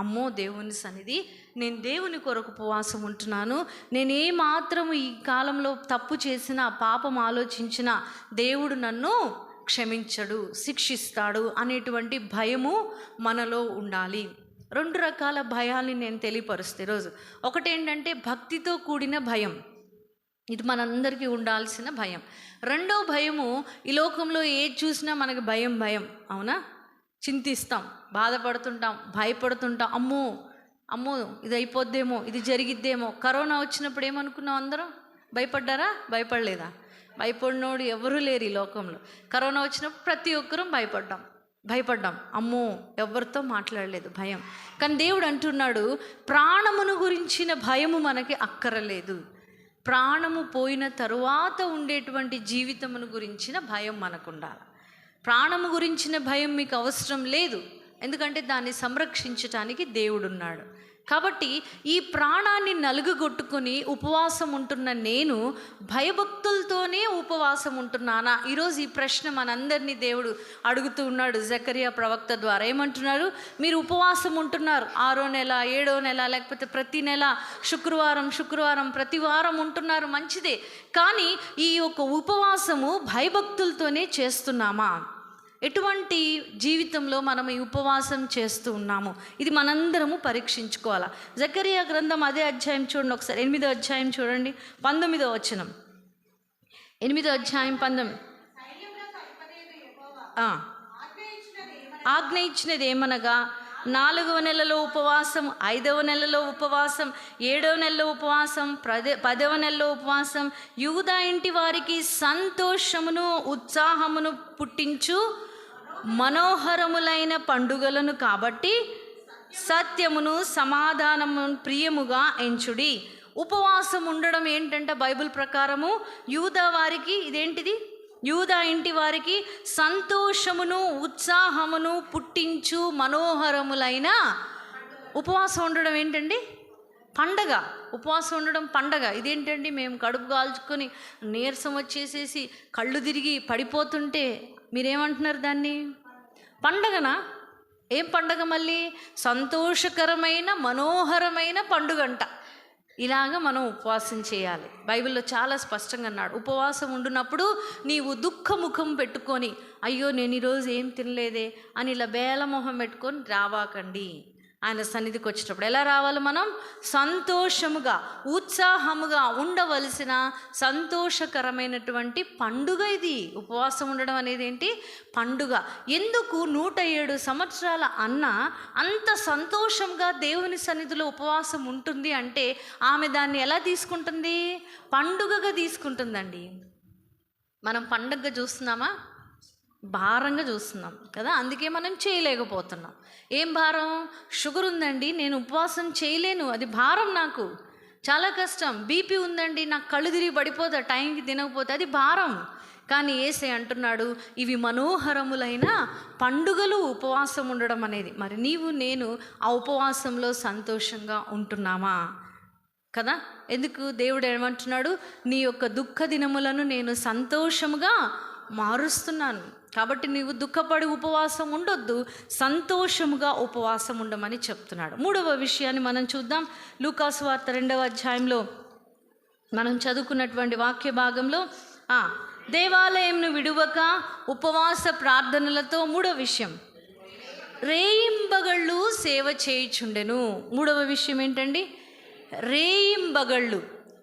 అమ్మో దేవుని సన్నిధి, నేను దేవుని కొరకు ఉపవాసం ఉంటున్నాను, నేను ఏమాత్రం ఈ కాలంలో తప్పు చేసినా పాపం ఆలోచించినా దేవుడు నన్ను క్షమించడు, శిక్షిస్తాడు అనేటువంటి భయము మనలో ఉండాలి. 2 రకాల భయాల్ని నేను తెలియపరుస్తే ఈరోజు. ఒకటేంటంటే భక్తితో కూడిన భయం, ఇది మనందరికీ ఉండాల్సిన భయం. రెండో భయము, ఈ లోకంలో ఏది చూసినా మనకి భయం, అవునా? చింతిస్తాం, బాధపడుతుంటాం, భయపడుతుంటాం. అమ్మో అమ్మో ఇది అయిపోద్దేమో, ఇది జరిగిద్దేమో. కరోనా వచ్చినప్పుడు ఏమనుకున్నాం అందరం? భయపడ్డారా? భయపడలేదా? భయపడినోడు ఎవరూ లేరు ఈ లోకంలో. కరోనా వచ్చినప్పుడు ప్రతి ఒక్కరూ భయపడ్డాం. అమ్మో ఎవరితో మాట్లాడలేదు, భయం. కానీ దేవుడు అంటున్నాడు, ప్రాణమును గురించిన భయము మనకి అక్కరలేదు. ప్రాణము పోయిన తరువాత ఉండేటువంటి జీవితమును గురించిన భయం మనకు ఉండాలి. ప్రాణము గురించిన భయం మీకు అవసరం లేదు, ఎందుకంటే దాన్ని సంరక్షించటానికి దేవుడు ఉన్నాడు. కాబట్టి ఈ ప్రాణాన్ని నలుగుగొట్టుకొని ఉపవాసం ఉంటున్న నేను భయభక్తులతోనే ఉపవాసం ఉంటున్నానా? ఈరోజు ఈ ప్రశ్న మనందరినీ దేవుడు అడుగుతూ ఉన్నాడు జకరియా ప్రవక్త ద్వారా. ఏమంటున్నారు? మీరు ఉపవాసం ఉంటున్నారు, 6వ నెల, 7వ నెల, లేకపోతే ప్రతి నెల శుక్రవారం ప్రతి వారం ఉంటున్నారు, మంచిదే. కానీ ఈ యొక్క ఉపవాసము భయభక్తులతోనే చేస్తున్నామా? ఎటువంటి జీవితంలో మనం ఈ ఉపవాసం చేస్తూ ఉన్నాము? ఇది మనందరము పరీక్షించుకోవాలా. జకరియా గ్రంథం అదే అధ్యాయం చూడండి ఒకసారి, 8వ అధ్యాయం చూడండి, 19వ వచనం. 8వ అధ్యాయం 19. ఆజ్ఞ ఇచ్చినది ఏమనగా, 4వ నెలలో ఉపవాసం, 5వ నెలలో ఉపవాసం, 7వ నెలలో ఉపవాసం, 10వ నెలలో ఉపవాసం, యూదా ఇంటి వారికి సంతోషమును ఉత్సాహమును పుట్టించు మనోహరములైన పండుగలను కాబట్టి సత్యమును సమాధానమును ప్రియముగా ఎంచుడి. ఉపవాసం ఉండడం ఏంటంటే బైబిల్ ప్రకారము యూదా వారికి ఇదేంటిది? యూదా ఇంటి వారికి సంతోషమును ఉత్సాహమును పుట్టించు మనోహరములైన. ఉపవాసం ఉండడం ఏంటండి? పండగ. ఉపవాసం ఉండడం పండగ. ఇదేంటండి? మేము కడుపు కాల్చుకొని నీరసం వచ్చేసేసి కళ్ళు తిరిగి పడిపోతుంటే మీరేమంటున్నారు? దాన్ని పండగనా? ఏం పండగ? మళ్ళీ సంతోషకరమైన మనోహరమైన పండుగంట. ఇలాగ మనం ఉపవాసం చేయాలి. బైబిల్లో చాలా స్పష్టంగా అన్నాడు, ఉపవాసం ఉండునప్పుడు నీవు దుఃఖముఖం పెట్టుకొని, అయ్యో నేను ఈరోజు ఏం తినలేదే అని ఇలా బేలమొహం పెట్టుకొని రావాకండి. ఆయన సన్నిధికి వచ్చేటప్పుడు ఎలా రావాలి? మనం సంతోషముగా ఉత్సాహముగా ఉండవలసిన సంతోషకరమైనటువంటి పండుగ ఇది. ఉపవాసం ఉండడం అనేది ఏంటి? పండుగ. ఎందుకు 107 సంవత్సరాల అన్న అంత సంతోషంగా దేవుని సన్నిధిలో ఉపవాసం ఉంటుంది అంటే ఆమె దాన్ని ఎలా తీసుకుంటుంది? పండుగగా తీసుకుంటుందండి. మనం పండుగగా చూస్తున్నామా? భారంగా చూస్తున్నాం కదా, అందుకే మనం చేయలేకపోతున్నాం. ఏం భారం? షుగర్ ఉందండి, నేను ఉపవాసం చేయలేను, అది భారం, నాకు చాలా కష్టం. బీపీ ఉందండి, నాకు కళ్ళు తిరిగి పడిపోతా టైంకి తినకపోతే, అది భారం. కానీ యేసే అంటున్నాడు, ఇవి మనోహరములైన పండుగలు ఉపవాసం ఉండడం అనేది. మరి నీవు నేను ఆ ఉపవాసంలో సంతోషంగా ఉంటున్నామా కదా? ఎందుకు దేవుడు ఏమంటున్నాడు? నీ యొక్క దుఃఖ దినములను నేను సంతోషముగా మారుస్తున్నాను. కాబట్టి నీవు దుఃఖపడి ఉపవాసం ఉండొద్దు, సంతోషముగా ఉపవాసం ఉండమని చెప్తున్నాడు. 3వ విషయాన్ని మనం చూద్దాం. లూకాసు వార్త 2వ అధ్యాయంలో మనం చదువుకున్నటువంటి వాక్య భాగంలో దేవాలయంను విడువక ఉపవాస ప్రార్థనలతో 3వ విషయం రేయింబగళ్ళు సేవ చేయుచుండెను. 3వ విషయం ఏంటండి? రేయింబగళ్ళు.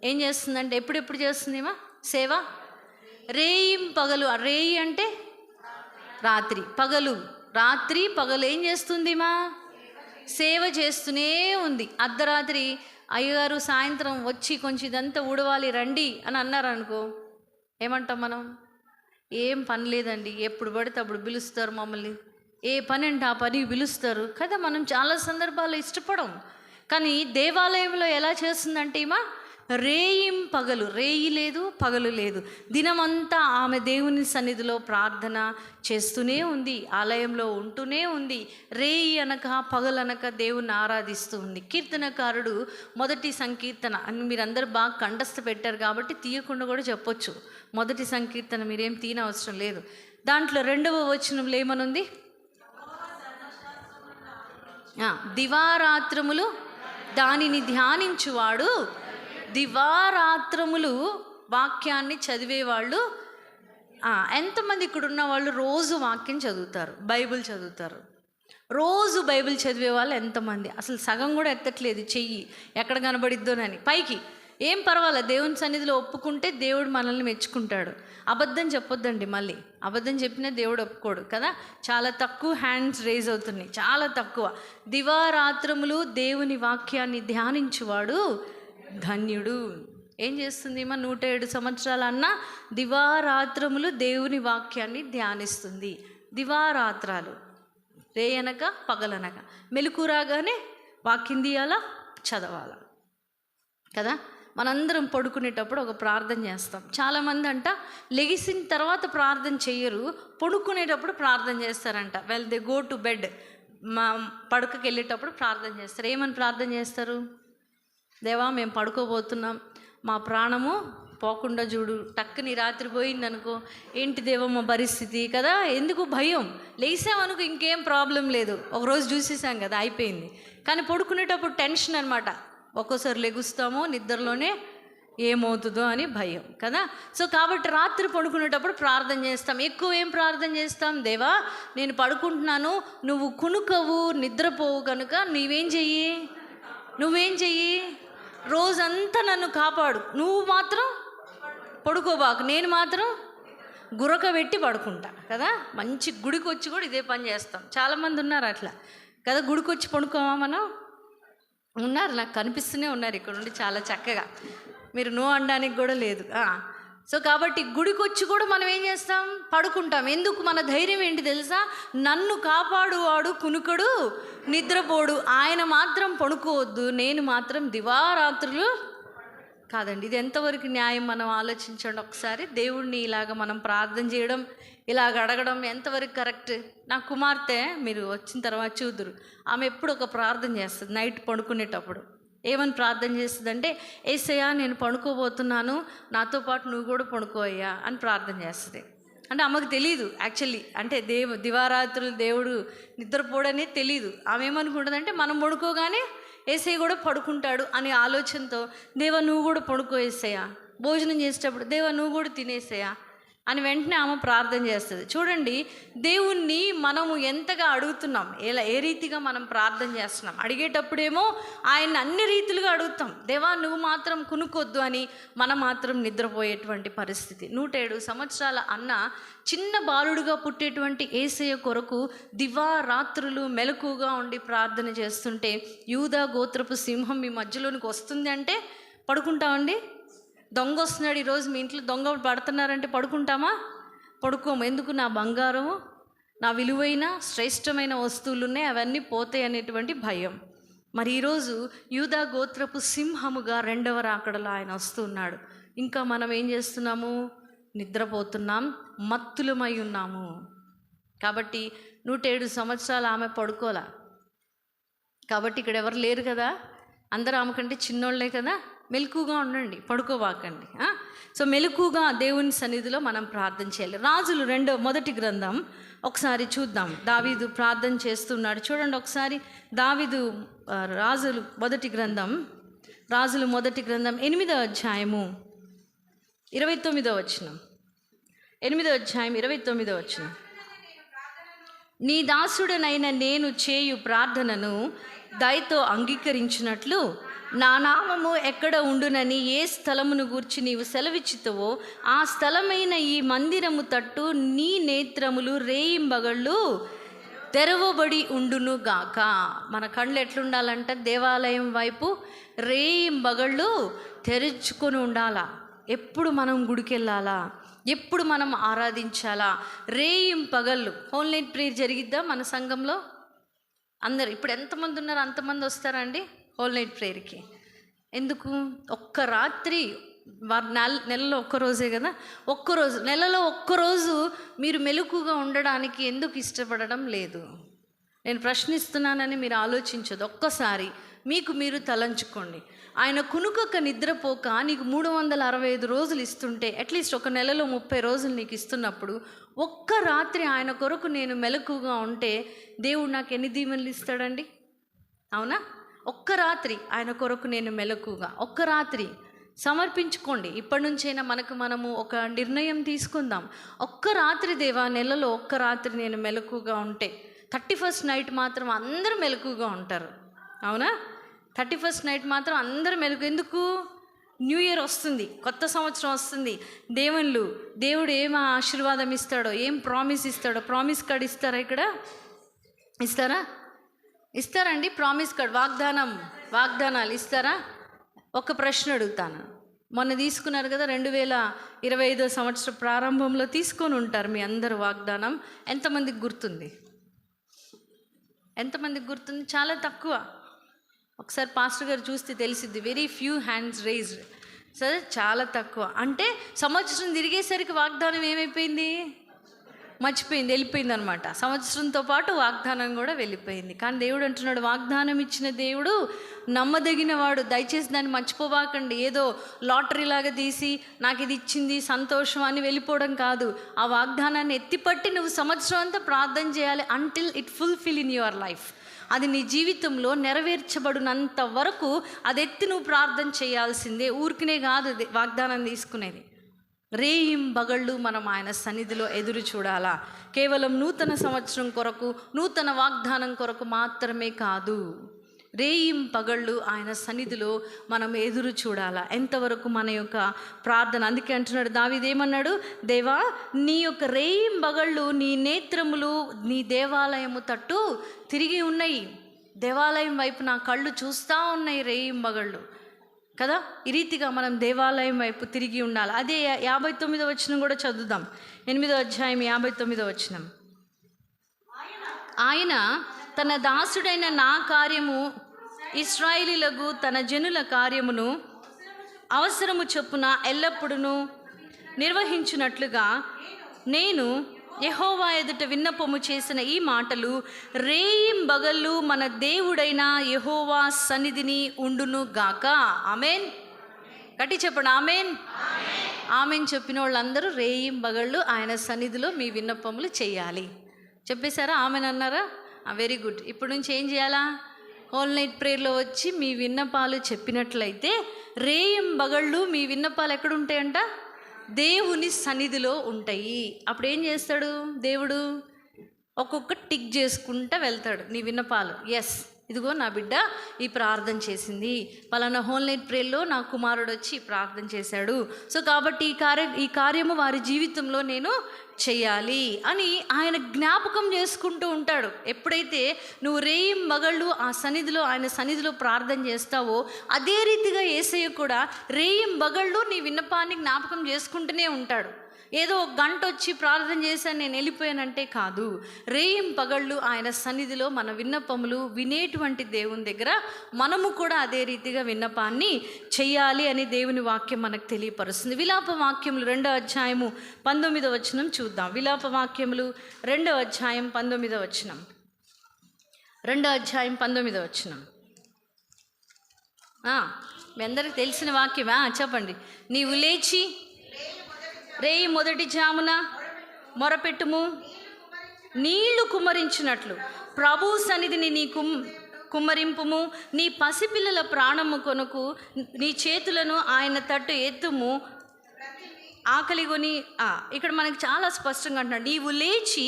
ఏం చేస్తుందంటే ఎప్పుడెప్పుడు చేస్తుందేమా సేవ? రేయింపగలు. రేయి అంటే రాత్రి, పగలు, రాత్రి పగలు ఏం చేస్తుంది? మా సేవ చేస్తూనే ఉంది. అర్ధరాత్రి అయ్యగారు సాయంత్రం వచ్చి కొంచెం ఇదంతా ఊడవాలి రండి అని అన్నారనుకో, ఏమంటాం మనం? ఏం పని లేదండి, ఎప్పుడు పడితే అప్పుడు పిలుస్తారు మమ్మల్ని, ఏ పని అంటే ఆ పని పిలుస్తారు కదా. మనం చాలా సందర్భాల్లో ఇష్టపడం. కానీ దేవాలయంలో ఎలా చేస్తుందంటే ఈమె రేయింపగలు, రేయి లేదు పగలు లేదు, దినమంతా ఆమె దేవుని సన్నిధిలో ప్రార్థన చేస్తూనే ఉంది, ఆలయంలో ఉంటూనే ఉంది. రేయి అనక పగలనక దేవుని ఆరాధిస్తూ ఉంది. కీర్తనకారుడు 1వ సంకీర్తన అని మీరందరూ బాగా కంఠస్థ పెట్టారు కాబట్టి తీయకుండా కూడా చెప్పొచ్చు. 1వ సంకీర్తన మీరేం తీయనవసరం లేదు. దాంట్లో 2వ వచనంలో ఏమనుంది? దివారాత్రములు దానిని ధ్యానించువాడు, దివారాత్రములు వాక్యాన్ని చదివేవాళ్ళు. ఎంతమంది ఇక్కడ ఉన్న వాళ్ళు రోజు వాక్యం చదువుతారు, బైబిల్ చదువుతారు? రోజు బైబిల్ చదివే వాళ్ళు ఎంతమంది? అసలు సగం కూడా ఎత్తట్లేదు చెయ్యి, ఎక్కడ కనబడిద్దోనని. పైకి ఏం పర్వాలేదు, దేవుని సన్నిధిలో ఒప్పుకుంటే దేవుడు మనల్ని మెచ్చుకుంటాడు. అబద్ధం చెప్పొద్దండి, మళ్ళీ అబద్ధం చెప్పినా దేవుడు ఒప్పుకోడు కదా. చాలా తక్కువ హ్యాండ్స్ రేజ్ అవుతున్నాయి, చాలా తక్కువ. దివారాత్రములు దేవుని వాక్యాన్ని ధ్యానించువాడు ధన్యుడు. ఏం చేస్తుంది? 107 సంవత్సరాల అన్న దివారాత్రములు దేవుని వాక్యాన్ని ధ్యానిస్తుంది. దివారాత్రాలు, రేయనక పగలనక, మెలకు రాగానే వాక్యం తీయాలా, చదవాలా కదా. మనందరం పడుకునేటప్పుడు ఒక ప్రార్థన చేస్తాం. చాలామంది అంట లెగిసిన తర్వాత ప్రార్థన చెయ్యరు, పడుకునేటప్పుడు ప్రార్థన చేస్తారంట. Well they go to bed, మా పడుకకి వెళ్ళేటప్పుడు ప్రార్థన చేస్తారు. ఏమని ప్రార్థన చేస్తారు? దేవా, మేము పడుకోబోతున్నాం, మా ప్రాణము పోకుండా చూడు. టక్కుని రాత్రి పోయిందనుకో, ఏంటి దేవా మా పరిస్థితి కదా. ఎందుకు భయం? లేసామనుకో ఇంకేం ప్రాబ్లం లేదు, ఒకరోజు చూసేసాం కదా, అయిపోయింది. కానీ పడుకునేటప్పుడు టెన్షన్ అనమాట. ఒక్కోసారి లెగుస్తామో నిద్రలోనే ఏమవుతుందో అని భయం కదా. సో కాబట్టి రాత్రి పడుకునేటప్పుడు ప్రార్థన చేస్తాం. ఎక్కువ ఏం ప్రార్థన చేస్తాం? దేవా, నేను పడుకుంటున్నాను, నువ్వు కునుకవు, నిద్రపోవు కనుక నువ్వేం చెయ్యి, రోజంతా నన్ను కాపాడు. నువ్వు మాత్రం పడుకోబాకు, నేను మాత్రం గురక పెట్టి పడుకుంటా కదా. మంచి గుడికి వచ్చి కూడా ఇదే పని చేస్తాం. చాలామంది ఉన్నారు అట్లా కదా. గుడికి వచ్చి పడుకోమా మనం? ఉన్నారు, నాకు కనిపిస్తూనే ఉన్నారు ఇక్కడ నుండి చాలా చక్కగా. మీరు నో అనడానికి కూడా లేదు. సో కాబట్టి గుడికి వచ్చి కూడా మనం ఏం చేస్తాం? పడుకుంటాం. ఎందుకు? మన ధైర్యం ఏంటి తెలుసా? నన్ను కాపాడువాడు కునుకడు, నిద్రపోడు. ఆయన మాత్రం పడుకోవద్దు, నేను మాత్రం దివారాత్రులు కాదండి. ఇది ఎంతవరకు న్యాయం? మనం ఆలోచించండి ఒకసారి. దేవుణ్ణి ఇలాగ మనం ప్రార్థన చేయడం, ఇలాగ అడగడం ఎంతవరకు కరెక్ట్? నా కుమార్తె, మీరు వచ్చిన తర్వాత చూదురు, ఆమె ఎప్పుడు ఒక ప్రార్థన చేస్తుంది నైట్ పడుకునేటప్పుడు. ఏమని ప్రార్థన చేస్తుందంటే, యేసయ్యా నేను పడుకోబోతున్నాను, నాతో పాటు నువ్వు కూడా పడుకోయ్యా అని ప్రార్థన చేస్తుంది. అంటే ఆమెకు తెలియదు యాక్చువల్లీ, అంటే దివారాత్రులు దేవుడు నిద్రపోడనే తెలియదు. ఆమె ఏమనుకుంటుందంటే, మనం పడుకోగానే యేసయ్య కూడా పడుకుంటాడు అనే ఆలోచనతో, దేవా నువ్వు కూడా పడుకో యేసయ్యా, భోజనం చేసేటప్పుడు దేవా నువ్వు కూడా తినేసేయా అని వెంటనే ఆమె ప్రార్థన చేస్తుంది. చూడండి, దేవుణ్ణి మనము ఎంతగా అడుగుతున్నాం, ఏ రీతిగా మనం ప్రార్థన చేస్తున్నాం. అడిగేటప్పుడేమో ఆయన అన్ని రీతులుగా అడుగుతాం. దేవా నువ్వు మాత్రం కునుకొద్దు అని, మనం మాత్రం నిద్రపోయేటువంటి పరిస్థితి. 107 సంవత్సరాల అన్న చిన్న బాలుడుగా పుట్టేటువంటి యేసయ్య కొరకు దివారాత్రులు మెలకుగా ఉండి ప్రార్థన చేస్తుంటే, యూదా గోత్రపు సింహం మీ మధ్యలోనికి వస్తుంది అంటే పడుకుంటామండి? దొంగ వస్తున్నాడు ఈరోజు మీ ఇంట్లో, దొంగ పడుతున్నారంటే పడుకుంటామా? పడుకోము. ఎందుకు? నా బంగారము, నా విలువైన శ్రేష్టమైన వస్తువులు ఉన్నాయి, అవన్నీ పోతాయి అనేటువంటి భయం. మరి ఈరోజు యూదా గోత్రపు సింహముగా 2వ రాకడలో ఆయన వస్తున్నాడు. ఇంకా మనం ఏం చేస్తున్నాము? నిద్రపోతున్నాం, మత్తులమై ఉన్నాము. కాబట్టి 107 సంవత్సరాలు ఆమె పడుకోలే. కాబట్టి ఇక్కడ ఎవరు లేరు కదా, అందరూ ఆమె కంటే చిన్నోళ్ళే కదా. మెలకుగా ఉండండి, పడుకోవాకండి. సో మెలకుగా దేవుని సన్నిధిలో మనం ప్రార్థన చేయాలి. రాజులు 1వ గ్రంథం ఒకసారి చూద్దాం. దావీదు ప్రార్థన చేస్తున్నాడు. చూడండి ఒకసారి, దావీదు రాజులు మొదటి గ్రంథం 8వ అధ్యాయము 29వ వచనం. 8వ అధ్యాయం 29వ వచనం. నీ దాసుడనైన నేను చేయు ప్రార్థనను దయతో అంగీకరించినట్లు నా నామము ఎక్కడ ఉండునని ఏ స్థలమును గూర్చి నీవు సెలవిచ్చితవో ఆ స్థలమైన ఈ మందిరము తట్టు నీ నేత్రములు రేయింబగళ్ళు తెరవబడి ఉండును గాక. మన కళ్ళు ఎట్లుండాలంట? దేవాలయం వైపు రేయింబగళ్ళు తెరుచుకొని ఉండాలా. ఎప్పుడు మనం గుడికి వెళ్ళాలా, ఎప్పుడు మనం ఆరాధించాలా. రేయింపగళ్ళు హోల్ నైట్ ప్రేయర్ జరిగిద్దా మన సంఘంలో? అందరు ఇప్పుడు ఎంతమంది ఉన్నారు అంతమంది వస్తారండి హోల్ నైట్ ప్రేయర్కి. ఎందుకు? ఒక్క రాత్రి, నెలలో ఒక్కరోజే కదా, ఒక్కరోజు, నెలలో ఒక్కరోజు మీరు మెలకుగా ఉండడానికి ఎందుకు ఇష్టపడడం లేదు? నేను ప్రశ్నిస్తున్నానని మీరు ఆలోచించదు. ఒక్కసారి మీకు మీరు తలంచుకోండి. ఆయన కునుకొక నిద్రపోక నీకు 365 రోజులు ఇస్తుంటే, అట్లీస్ట్ ఒక నెలలో 30 రోజులు నీకు ఇస్తున్నప్పుడు, ఒక్క రాత్రి ఆయన కొరకు నేను మెలకుగా ఉంటే దేవుడు నాకు ఎన్ని దీవెనలు ఇస్తాడండి? అవునా? ఒక్క రాత్రి ఆయన కొరకు నేను మెలకుగా, ఒక్క రాత్రి సమర్పించుకోండి. ఇప్పటి నుంచైనా మనము ఒక నిర్ణయం తీసుకుందాం. ఒక్క రాత్రి దేవా, నెలలో ఒక్క రాత్రి నేను మెలకుగా ఉంటే. 31st నైట్ మాత్రం అందరూ మెలకుగా ఉంటారు, అవునా? 31st నైట్ మాత్రం అందరూ మెలకు. ఎందుకు? న్యూ ఇయర్ వస్తుంది, కొత్త సంవత్సరం వస్తుంది. దేవుడు ఏం ఆశీర్వాదం ఇస్తాడో, ఏం ప్రామిస్ ఇస్తాడో. ప్రామిస్ కార్డ్ ఇస్తారా? ఇక్కడ ఇస్తారండి ప్రామిస్ కార్డ్? వాగ్దానాలు ఇస్తారా? ఒక ప్రశ్న అడుగుతాను. మొన్న తీసుకున్నారు కదా, 2025 సంవత్సరం ప్రారంభంలో తీసుకొని ఉంటారు మీ అందరు వాగ్దానం. ఎంతమందికి గుర్తుంది? చాలా తక్కువ. ఒకసారి పాస్టర్ గారు చూస్తే తెలిసిద్ది. Very few hands raised. సరే, చాలా తక్కువ. అంటే సంవత్సరం తిరిగేసరికి వాగ్దానం ఏమైపోయింది? మర్చిపోయింది, వెళ్ళిపోయింది అనమాట. సంవత్సరంతో పాటు వాగ్దానం కూడా వెళ్ళిపోయింది. కానీ దేవుడు అంటున్నాడు, వాగ్దానం ఇచ్చిన దేవుడు నమ్మదగిన వాడు. దయచేసి దాన్ని మర్చిపోవాకండి. ఏదో లాటరీలాగా తీసి నాకు ఇది ఇచ్చింది సంతోషం అని వెళ్ళిపోవడం కాదు. ఆ వాగ్దానాన్ని ఎత్తిపట్టి నువ్వు సంవత్సరం అంతా ప్రార్థన చేయాలి, until it fulfil in your life. అది నీ జీవితంలో నెరవేర్చబడినంత వరకు అది ఎత్తి నువ్వు ప్రార్థన చేయాల్సిందే. ఊరికనే కాదు వాగ్దానం తీసుకునేది. రేయింబగళ్ళు మనం ఆయన సన్నిధిలో ఎదురు చూడాలా. కేవలం నూతన సంవత్సరం కొరకు, నూతన వాగ్దానం కొరకు మాత్రమే కాదు, రేయింపగళ్ళు ఆయన సన్నిధిలో మనం ఎదురు చూడాలా. ఎంతవరకు మన యొక్క ప్రార్థన. అందుకే అంటున్నాడు దావీదు, ఏమన్నాడు? దేవా, నీ యొక్క రేయింబగళ్ళు, నీ నేత్రములు నీ దేవాలయము తట్టు తిరిగి ఉన్నాయి. దేవాలయం వైపు నా కళ్ళు చూస్తూ ఉన్నాయి రేయింబగళ్ళు కదా. ఈ రీతిగా మనం దేవాలయం వైపు తిరిగి ఉండాలి. అదే 59వ వచనం కూడా చదువుదాం. 8వ అధ్యాయం 59వ వచనం. ఆయన తన దాసుడైన నా కార్యము, ఇశ్రాయేలీయులకు తన జనుల కార్యమును అవసరము చొప్పున ఎల్లప్పుడూ నిర్వహించున్నట్లుగా నేను యెహోవా ఎదుట విన్నపము చేసిన ఈ మాటలు రేయింబగళ్ళు మన దేవుడైన యెహోవా సన్నిధిని ఉండును గాక. ఆమేన్. గట్టి చెప్పండి, ఆమేన్. ఆమేన్ చెప్పిన వాళ్ళందరూ రేయింబగళ్ళు ఆయన సన్నిధిలో మీ విన్నపములు చేయాలి. చెప్పేశారా? ఆమేన్ అన్నారా? Very good. ఇప్పుడు నుంచి ఏం చేయాలా? హోల్ నైట్ ప్రేయర్లో వచ్చి మీ విన్నపాలు చెప్పినట్లయితే రేయింబగళ్ళు మీ విన్నపాలు ఎక్కడుంటాయంట? దేవుని సన్నిధిలో ఉంటాయి. అప్పుడు ఏం చేస్తాడు దేవుడు? ఒక్కొక్క టిక్ చేసుకుంటూ వెళ్తాడు నీ విన్నపాలు. ఎస్, ఇదిగో నా బిడ్డ ఈ ప్రార్థన చేసింది, పలానా హోల్ నైట్ ప్రేయర్లో నా కుమారుడు వచ్చి ప్రార్థన చేశాడు. సో కాబట్టి ఈ కార్యము వారి జీవితంలో నేను చెయ్యాలి అని ఆయన జ్ఞాపకం చేసుకుంటూ ఉంటాడు. ఎప్పుడైతే నువ్వు రేయింబగళ్ళు ఆ సన్నిధిలో, ఆయన సన్నిధిలో ప్రార్థన చేస్తావో, అదే రీతిగా యేసయ్య కూడా రేయింబగళ్ళు నీ విన్నపాన్ని జ్ఞాపకం చేసుకుంటూనే ఉంటాడు. ఏదో ఒక గంట వచ్చి ప్రార్థన చేశాను నేను వెళ్ళిపోయానంటే కాదు. రేయింపగళ్ళు ఆయన సన్నిధిలో మన విన్నపములు వినేటువంటి దేవుని దగ్గర మనము కూడా అదే రీతిగా విన్నపాన్ని చెయ్యాలి అని దేవుని వాక్యం మనకు తెలియపరుస్తుంది. విలాప వాక్యములు 2వ అధ్యాయము 19వ వచనం చూద్దాం. విలాప వాక్యములు 2వ అధ్యాయం 19వ వచనం. 2వ అధ్యాయం 19వ వచనం. మీ అందరికి తెలిసిన వాక్యమా? చెప్పండి. నీవు లేచి రేయి మొదటి జామున మొరపెట్టుము, నీళ్లు కుమ్మరించినట్లు ప్రభు సన్నిధిని నీ కుమ్మరింపుము. నీ పసిపిల్లల ప్రాణము కొనుకు నీ చేతులను ఆయన తట్టు ఎత్తుము. ఆకలిగొని ఇక్కడ మనకి చాలా స్పష్టంగా అంటున్నాడు, నీవు లేచి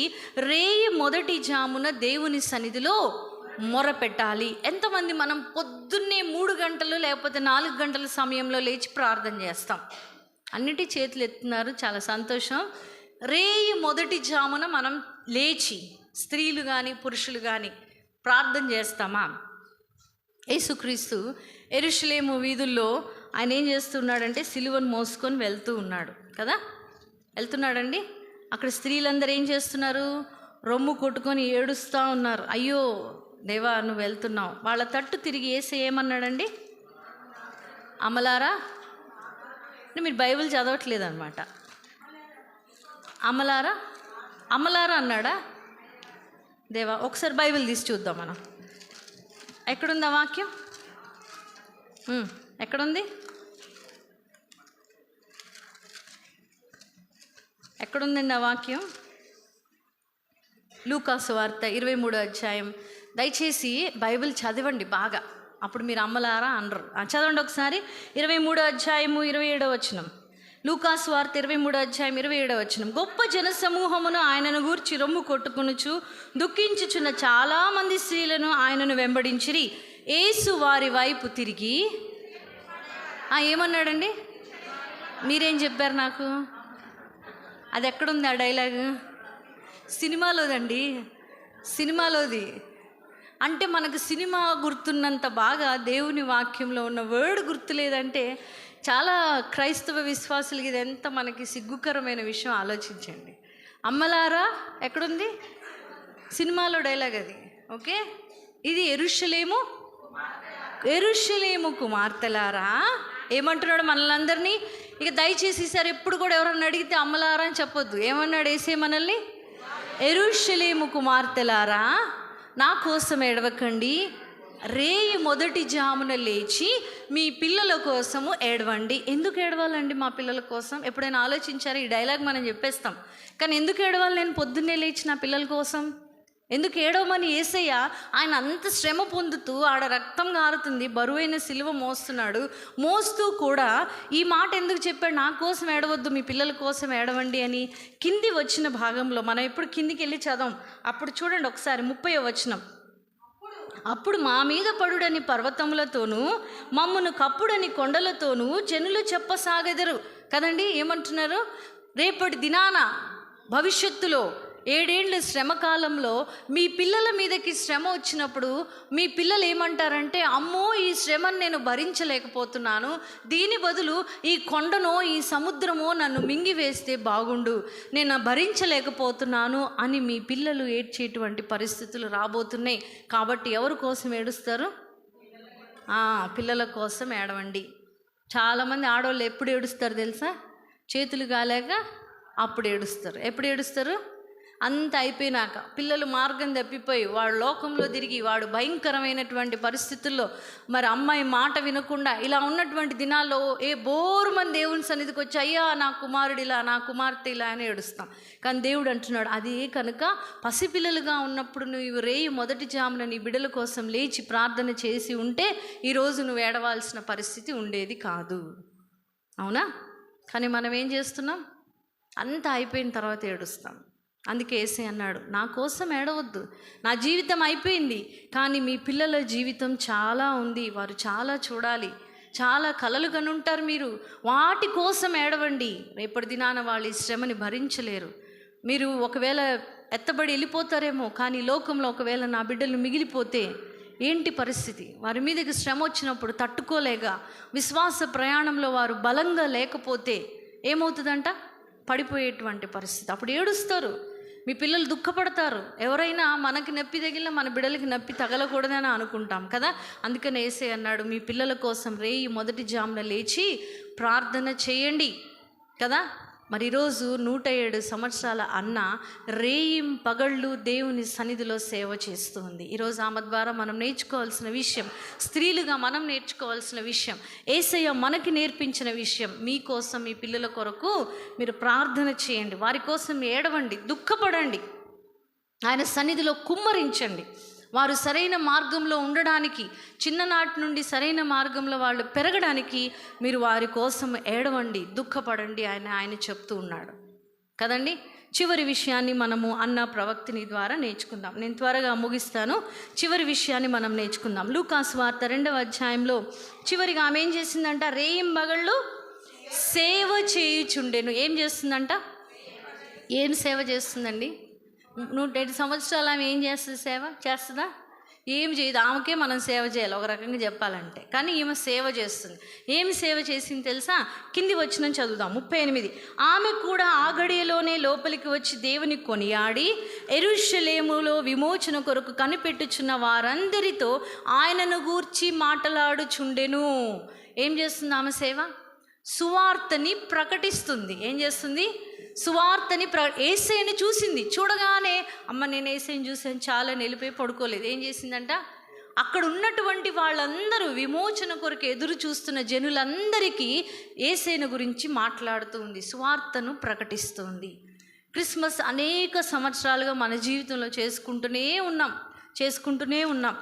రేయి మొదటి జామున దేవుని సన్నిధిలో మొరపెట్టాలి. ఎంతమంది మనం పొద్దున్నే 3 గంటలు లేకపోతే 4 గంటల సమయంలో లేచి ప్రార్థన చేస్తాం? అన్నిటి చేతులు ఎత్తున్నారు, చాలా సంతోషం. రేయి మొదటి జామున మనం లేచి, స్త్రీలు కానీ పురుషులు కానీ ప్రార్థన చేస్తామా? యేసుక్రీస్తు యెరూషలేము వీధుల్లో ఆయన ఏం చేస్తున్నాడంటే సిలువను మోసుకొని వెళ్తూ ఉన్నాడు కదా. వెళ్తున్నాడండి. అక్కడ స్త్రీలందరూ ఏం చేస్తున్నారు? రొమ్ము కొట్టుకొని ఏడుస్తూ ఉన్నారు. అయ్యో దేవా, నువ్వు వెళ్తున్నావు. వాళ్ళ తట్టు తిరిగి యేసు ఏమన్నాడండి? అమలారా, మీరు బైబిల్ చదవట్లేదు అనమాట. అమలారా అన్నాడా? దేవా, ఒకసారి బైబిల్ తీసి చూద్దాం మనం. ఎక్కడుంది ఆ వాక్యం? ఎక్కడుంది? ఎక్కడుందండి ఆ వాక్యం? లూకాసు వార్త 23వ అధ్యాయం. దయచేసి బైబిల్ చదవండి బాగా, అప్పుడు మీరు అమ్మలారా అనరు. చదవండి ఒకసారి. 23వ అధ్యాయము 27వ వచనం. లూకాసు వార్త 23వ అధ్యాయం 27వ వచనం. గొప్ప జన సమూహమును ఆయనను గూర్చి రొమ్ము కొట్టుకొనుచు దుఃఖించుచున్న చాలా మంది స్త్రీలను ఆయనను వెంబడించిరి. యేసు వారి వైపు తిరిగి ఏమన్నాడండి? మీరేం చెప్పారు నాకు? అది ఎక్కడుంది ఆ డైలాగ్? సినిమాలోదండి, సినిమాలోది. అంటే మనకు సినిమా గుర్తున్నంత బాగా దేవుని వాక్యంలో ఉన్న వర్డ్ గుర్తులేదంటే చాలా క్రైస్తవ విశ్వాసులకి ఇది ఎంత మనకి సిగ్గుకరమైన విషయం ఆలోచించండి. అమ్మలారా ఎక్కడుంది? సినిమాలో డైలాగ్ అది. ఓకే, ఇది యెరూషలేము కుమార్తెలారా ఏమంటున్నాడు మనల్ని? ఇక దయచేసి ఈసారి ఎప్పుడు కూడా ఎవరన్నా అడిగితే అమ్మలారా అని చెప్పొద్దు. ఏమన్నాడు యేసే మనల్ని? యెరూషలేము కుమార్తెలారా నా కోసం ఏడవకండి, రేయి మొదటి జామున లేచి మీ పిల్లల కోసము ఏడవండి. ఎందుకు ఏడవాలండి మా పిల్లల కోసం? ఎప్పుడైనా ఆలోచించారా? ఈ డైలాగ్ మనం చెప్పేస్తాం, కానీ ఎందుకు ఏడవాలి నేను పొద్దున్నే లేచి నా పిల్లల కోసం? ఎందుకు ఏడవమని యేసయ్య ఆయన అంత శ్రమ పొందుతూ ఆడ రక్తం గారుతుంది, బరువైన సిలువ మోస్తూ కూడా ఈ మాట ఎందుకు చెప్పాడు? నా కోసం ఏడవద్దు, మీ పిల్లల కోసం ఏడవండి అని. కింది వచ్చిన భాగంలో మనం ఎప్పుడు కిందికి వెళ్ళి చదవం, అప్పుడు చూడండి ఒకసారి 30వ వచనం. అప్పుడు మా మీద పడుడని పర్వతములతోనూ మమ్మును కప్పుడని కొండలతోనూ జనులు చెప్పసాగెదరు. కదండి, ఏమంటున్నారు? రేపటి దినాన భవిష్యత్తులో 7 ఏళ్ళ శ్రమకాలంలో మీ పిల్లల మీదకి శ్రమ వచ్చినప్పుడు మీ పిల్లలు ఏమంటారంటే, అమ్మో ఈ శ్రమను నేను భరించలేకపోతున్నాను, దీని బదులు ఈ కొండనో ఈ సముద్రమో నన్ను మింగివేస్తే బాగుండు, నేను భరించలేకపోతున్నాను అని మీ పిల్లలు ఏడ్చేటువంటి పరిస్థితులు రాబోతున్నాయి. కాబట్టి ఎవరి కోసం ఏడుస్తారు? పిల్లల కోసం ఏడవండి. చాలామంది ఆడవాళ్ళు ఎప్పుడు ఏడుస్తారు తెలుసా? చేతులు కాలేక అప్పుడు ఏడుస్తారు. ఎప్పుడు ఏడుస్తారు? అంత అయిపోయినాక, పిల్లలు మార్గం తప్పిపోయి వాడు లోకంలో తిరిగి వాడు భయంకరమైనటువంటి పరిస్థితుల్లో మరి అమ్మాయి మాట వినకుండా ఇలా ఉన్నటువంటి దినాల్లో బోరుమని దేవుని సన్నిధికి వచ్చి అయ్యా నా కుమారుడు ఇలా, నా కుమార్తె ఇలా అని ఏడుస్తాం. కానీ దేవుడు అంటున్నాడు, అదే కనుక పసిపిల్లలుగా ఉన్నప్పుడు నువ్వు రేయి మొదటి జామున నీ బిడ్డల కోసం లేచి ప్రార్థన చేసి ఉంటే ఈరోజు నువ్వు ఏడవాల్సిన పరిస్థితి ఉండేది కాదు. అవునా? కానీ మనం ఏం చేస్తున్నాం? అంతా అయిపోయిన తర్వాత ఏడుస్తాం. అందుకే యేసే అన్నాడు, నా కోసం ఏడవద్దు, నా జీవితం అయిపోయింది, కానీ మీ పిల్లల జీవితం చాలా ఉంది, వారు చాలా చూడాలి, చాలా కలలు కనుంటారు, మీరు వాటి కోసం ఏడవండి. రేపటి దినాన వాళ్ళు ఈ శ్రమని భరించలేరు. మీరు ఒకవేళ ఎత్తబడి వెళ్ళిపోతారేమో, కానీ లోకంలో ఒకవేళ నా బిడ్డలు మిగిలిపోతే ఏంటి పరిస్థితి? వారి మీదకి శ్రమ వచ్చినప్పుడు తట్టుకోలేక విశ్వాస ప్రయాణంలో వారు బలంగా లేకపోతే ఏమవుతుందంట? పడిపోయేటువంటి పరిస్థితి. అప్పుడు ఏడుస్తారు, మీ పిల్లలు దుఃఖపడతారు. ఎవరైనా మనకి నొప్పి తగిలినా మన బిడ్డలకి నొప్పి తగలకూడదని అనుకుంటాం కదా. అందుకని యేసే అన్నాడు, మీ పిల్లల కోసం రేయి మొదటి జామున లేచి ప్రార్థన చేయండి కదా. మరి ఈరోజు 107 సంవత్సరాల అన్న రేయిం పగళ్ళు దేవుని సన్నిధిలో సేవ చేస్తుంది. ఈరోజు ఆమె ద్వారా మనం నేర్చుకోవాల్సిన విషయం, స్త్రీలుగా మనం నేర్చుకోవాల్సిన విషయం, యేసయ్య మనకి నేర్పించిన విషయం, మీకోసం మీ పిల్లల కొరకు మీరు ప్రార్థన చేయండి, వారి కోసం ఏడవండి, దుఃఖపడండి, ఆయన సన్నిధిలో కుమ్మరించండి. వారు సరైన మార్గంలో ఉండడానికి, చిన్ననాటి నుండి సరైన మార్గంలో వాళ్ళు పెరగడానికి మీరు వారి కోసం ఏడవండి, దుఃఖపడండి ఆయన చెప్తూ ఉన్నాడు కదండి. చివరి విషయాన్ని మనము అన్న ప్రవక్తిని ద్వారా నేర్చుకుందాం. నేను త్వరగా ముగిస్తాను. చివరి విషయాన్ని మనం నేర్చుకుందాం. లూకాసు వార్త 2వ అధ్యాయంలో చివరిగా ఆమె ఏం చేసిందంట? రేయింబగళ్ళు సేవ చేయుచుండెను. ఏం చేస్తుందంట? ఏం సేవ చేస్తుందండి? 107 సంవత్సరాలు ఆమె ఏం చేస్తుంది? సేవ చేస్తుందా? ఏం చేయదు. ఆమెకే మనం సేవ చేయాలి ఒక రకంగా చెప్పాలంటే. కానీ ఈమె సేవ చేస్తుంది. ఏమి సేవ చేసింది తెలుసా? కింది వచ్చిన చదువుదాం. 38. ఆమె కూడా ఆ గడియలోనే లోపలికి వచ్చి దేవుని కొనియాడి యెరూషలేములో విమోచన కొరకు కనిపెట్టుచున్న వారందరితో ఆయనను గూర్చి మాట్లాడుచుండెను. ఏం చేస్తుంది ఆమె సేవ? సువార్తని ప్రకటిస్తుంది. ఏం చేస్తుంది? సువార్తని యేసయ్యని చూసింది. చూడగానే అమ్మ నేను యేసయ్యని చూసాను చాలా, నిలిపోయి పడుకోలేదు. ఏం చేసిందంట? అక్కడ ఉన్నటువంటి వాళ్ళందరూ విమోచన కొరకు ఎదురు చూస్తున్న జనులందరికీ యేసయ్యను గురించి మాట్లాడుతూ ఉంది, సువార్తను ప్రకటిస్తుంది. క్రిస్మస్ అనేక సంవత్సరాలుగా మన జీవితంలో చేసుకుంటూనే ఉన్నాం.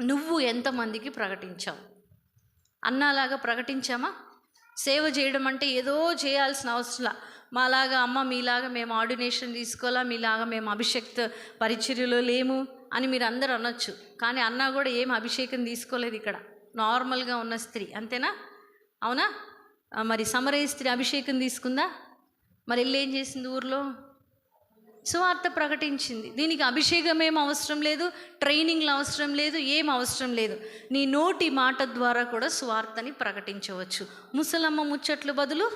నువ్వు ఎంతమందికి ప్రకటించావు? అన్నలాగా ప్రకటించామా? సేవ చేయడం అంటే ఏదో చేయాల్సిన అవసరం, మాలాగా అమ్మ మీలాగా మేము ఆర్డినేషన్ తీసుకోవాలా, మీలాగా మేము అభిషేక్త పరిచర్యలో లేము అని మీరు అందరూ అనొచ్చు. కానీ అన్న కూడా ఏం అభిషేకం తీసుకోలేదు. ఇక్కడ నార్మల్గా ఉన్న స్త్రీ, అంతేనా? అవునా? మరి సమరయ స్త్రీ అభిషేకం తీసుకుందా? మరి వెళ్ళి ఏం చేసింది? ఊర్లో సువార్త ప్రకటించింది. దీనికి అభిషేకం ఏం అవసరం లేదు, ట్రైనింగ్లు అవసరం లేదు, ఏం అవసరం లేదు. నీ నోటి మాట ద్వారా కూడా సువార్తని ప్రకటించవచ్చు. ముసలమ్మ ముచ్చట్లు బదులు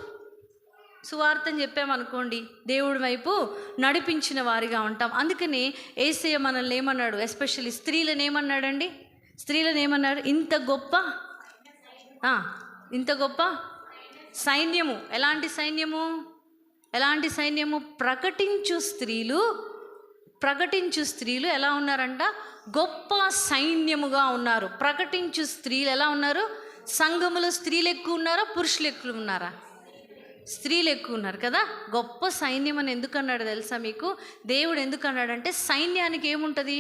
సువార్తని చెప్పామనుకోండి, దేవుడి వైపు నడిపించిన వారిగా ఉంటాం. అందుకని యేసయ్య మనల్ని ఏమన్నాడు? ఎస్పెషల్లీ స్త్రీలను ఏమన్నాడండి? స్త్రీలను ఏమన్నాడు? ఇంత గొప్ప సైన్యము. ఎలాంటి సైన్యము? ప్రకటించు స్త్రీలు ఎలా ఉన్నారంట? గొప్ప సైన్యముగా ఉన్నారు. ప్రకటించు స్త్రీలు ఎలా ఉన్నారు? సంఘములో స్త్రీలు ఎక్కువ ఉన్నారా, పురుషులు ఎక్కువ ఉన్నారా? స్త్రీలు ఎక్కువ ఉన్నారు కదా. గొప్ప సైన్యం అని ఎందుకు అన్నాడు తెలుసా మీకు? దేవుడు ఎందుకు అన్నాడంటే, సైన్యానికి ఏముంటుంది?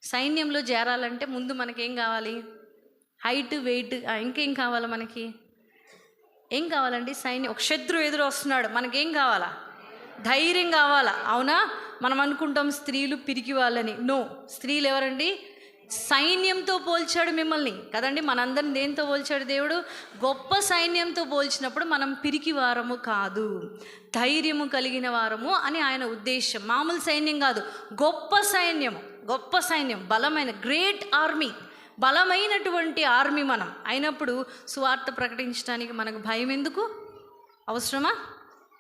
సైన్యంలో చేరాలంటే ముందు మనకేం కావాలి? Height, weight. ఇంకేం కావాలి మనకి? ఏం కావాలండి? సైన్యం. ఒక శత్రువు ఎదురు వస్తున్నాడు, మనకేం కావాలా? ధైర్యం కావాలా? అవునా? మనం అనుకుంటాం స్త్రీలు పిరికి వాళ్ళని. నో, స్త్రీలు ఎవరండి? సైన్యంతో పోల్చాడు మిమ్మల్ని కదండి. మనందరిని దేంతో పోల్చాడు దేవుడు? గొప్ప సైన్యంతో పోల్చినప్పుడు మనం పిరికి వారము కాదు, ధైర్యము కలిగిన వారము అని ఆయన ఉద్దేశం. మామూలు సైన్యం కాదు, గొప్ప సైన్యం, బలమైన గ్రేట్ ఆర్మీ, బలమైనటువంటి ఆర్మీ మనం అయినప్పుడు సువార్త ప్రకటించడానికి మనకు భయం ఎందుకు? అవసరమా?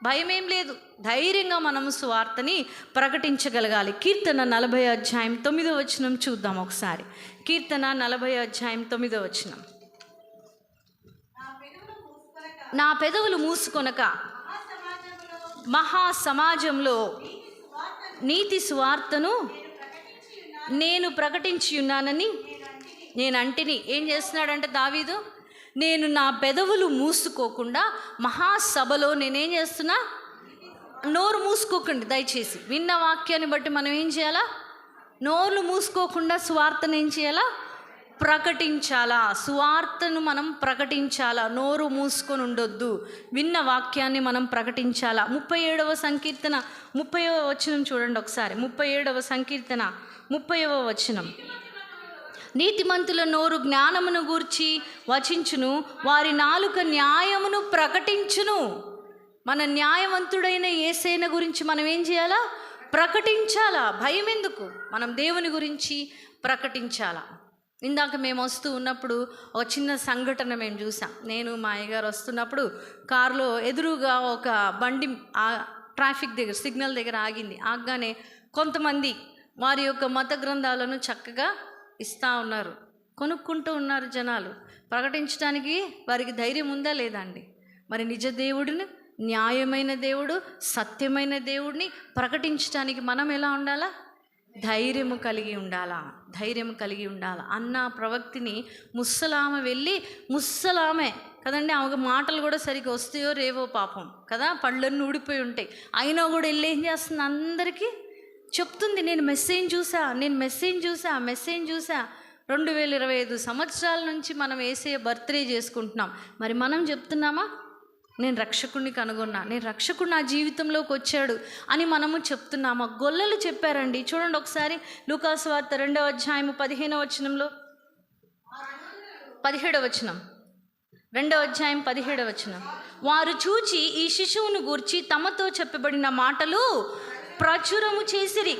భయం ఏం లేదు. ధైర్యంగా మనం సువార్తని ప్రకటించగలగాలి. కీర్తన 40:9 చూద్దాం ఒకసారి. కీర్తన 40:9. నా పెదవులు మూసుకొనక మహా సమాజంలో నీతి సువార్తను నేను ప్రకటించి ఉన్నానని నేనంటిని. ఏం చేస్తున్నాడంటే దావీదు? నేను నా పెదవులు మూసుకోకుండా మహాసభలో నేనేం చేస్తున్నా? నోరు మూసుకోకండి దయచేసి. విన్న వాక్యాన్ని బట్టి మనం ఏం చేయాలా? నోరు మూసుకోకుండా సువార్తను ఏం చేయాలా? ప్రకటించాలా. సువార్తను మనం ప్రకటించాలా, నోరు మూసుకొని ఉండొద్దు. విన్న వాక్యాన్ని మనం ప్రకటించాలా. 37వ సంకీర్తన 30వ వచనం చూడండి ఒకసారి. 37వ సంకీర్తన 30వ వచనం. నీతిమంతుల నోరు జ్ఞానమును గూర్చి వచించును, వారి నాలుక న్యాయమును ప్రకటించును. మన న్యాయవంతుడైన యేసయ్య గురించి మనం ఏం చేయాలా? ప్రకటించాలా. భయం ఎందుకు? మనం దేవుని గురించి ప్రకటించాలా. ఇందాక మేము వస్తూ ఉన్నప్పుడు ఒక చిన్న సంఘటన మేము చూసాం. నేను మా అయ్యగారు వస్తున్నప్పుడు కారులో ఎదురుగా ఒక బండి ట్రాఫిక్ దగ్గర సిగ్నల్ దగ్గర ఆగింది. ఆగగానే కొంతమంది వారి యొక్క మత గ్రంథాలను చక్కగా ఇస్తూ ఉన్నారు, కొనుక్కుంటూ ఉన్నారు జనాలు. ప్రకటించడానికి వారికి ధైర్యం ఉందా లేదా అండి? మరి నిజ దేవుడిని, న్యాయమైన దేవుడు, సత్యమైన దేవుడిని ప్రకటించడానికి మనం ఎలా ఉండాలా? ధైర్యము కలిగి ఉండాలా. అన్న ప్రవక్తిని ముస్సలామే కదండి, ఆమె మాటలు కూడా సరిగ్గా వస్తాయో రేవో పాపం కదా, పళ్ళన్నీ ఊడిపోయి ఉంటాయి. అయినా కూడా వెళ్ళి ఏం చేస్తుంది? అందరికీ చెప్తుంది, నేను మెసేజ్ చూసా. 2025 సంవత్సరాల నుంచి మనం యేసయ్య బర్త్డే చేసుకుంటున్నాం. మరి మనం చెప్తున్నామా? నేను రక్షకుడిని కనుగొన్నా, నేను రక్షకుడు నా జీవితంలోకి వచ్చాడు అని మనము చెప్తున్నామా? గొల్లలు చెప్పారండి. చూడండి ఒకసారి లూకాసు వార్త 2వ అధ్యాయము 15వ వచనంలో, 17వ వచనం, 2వ అధ్యాయం 17వ వచనం. వారు చూచి ఈ శిశువును గూర్చి తమతో చెప్పబడిన మాటలు ప్రచురము చేసిరి.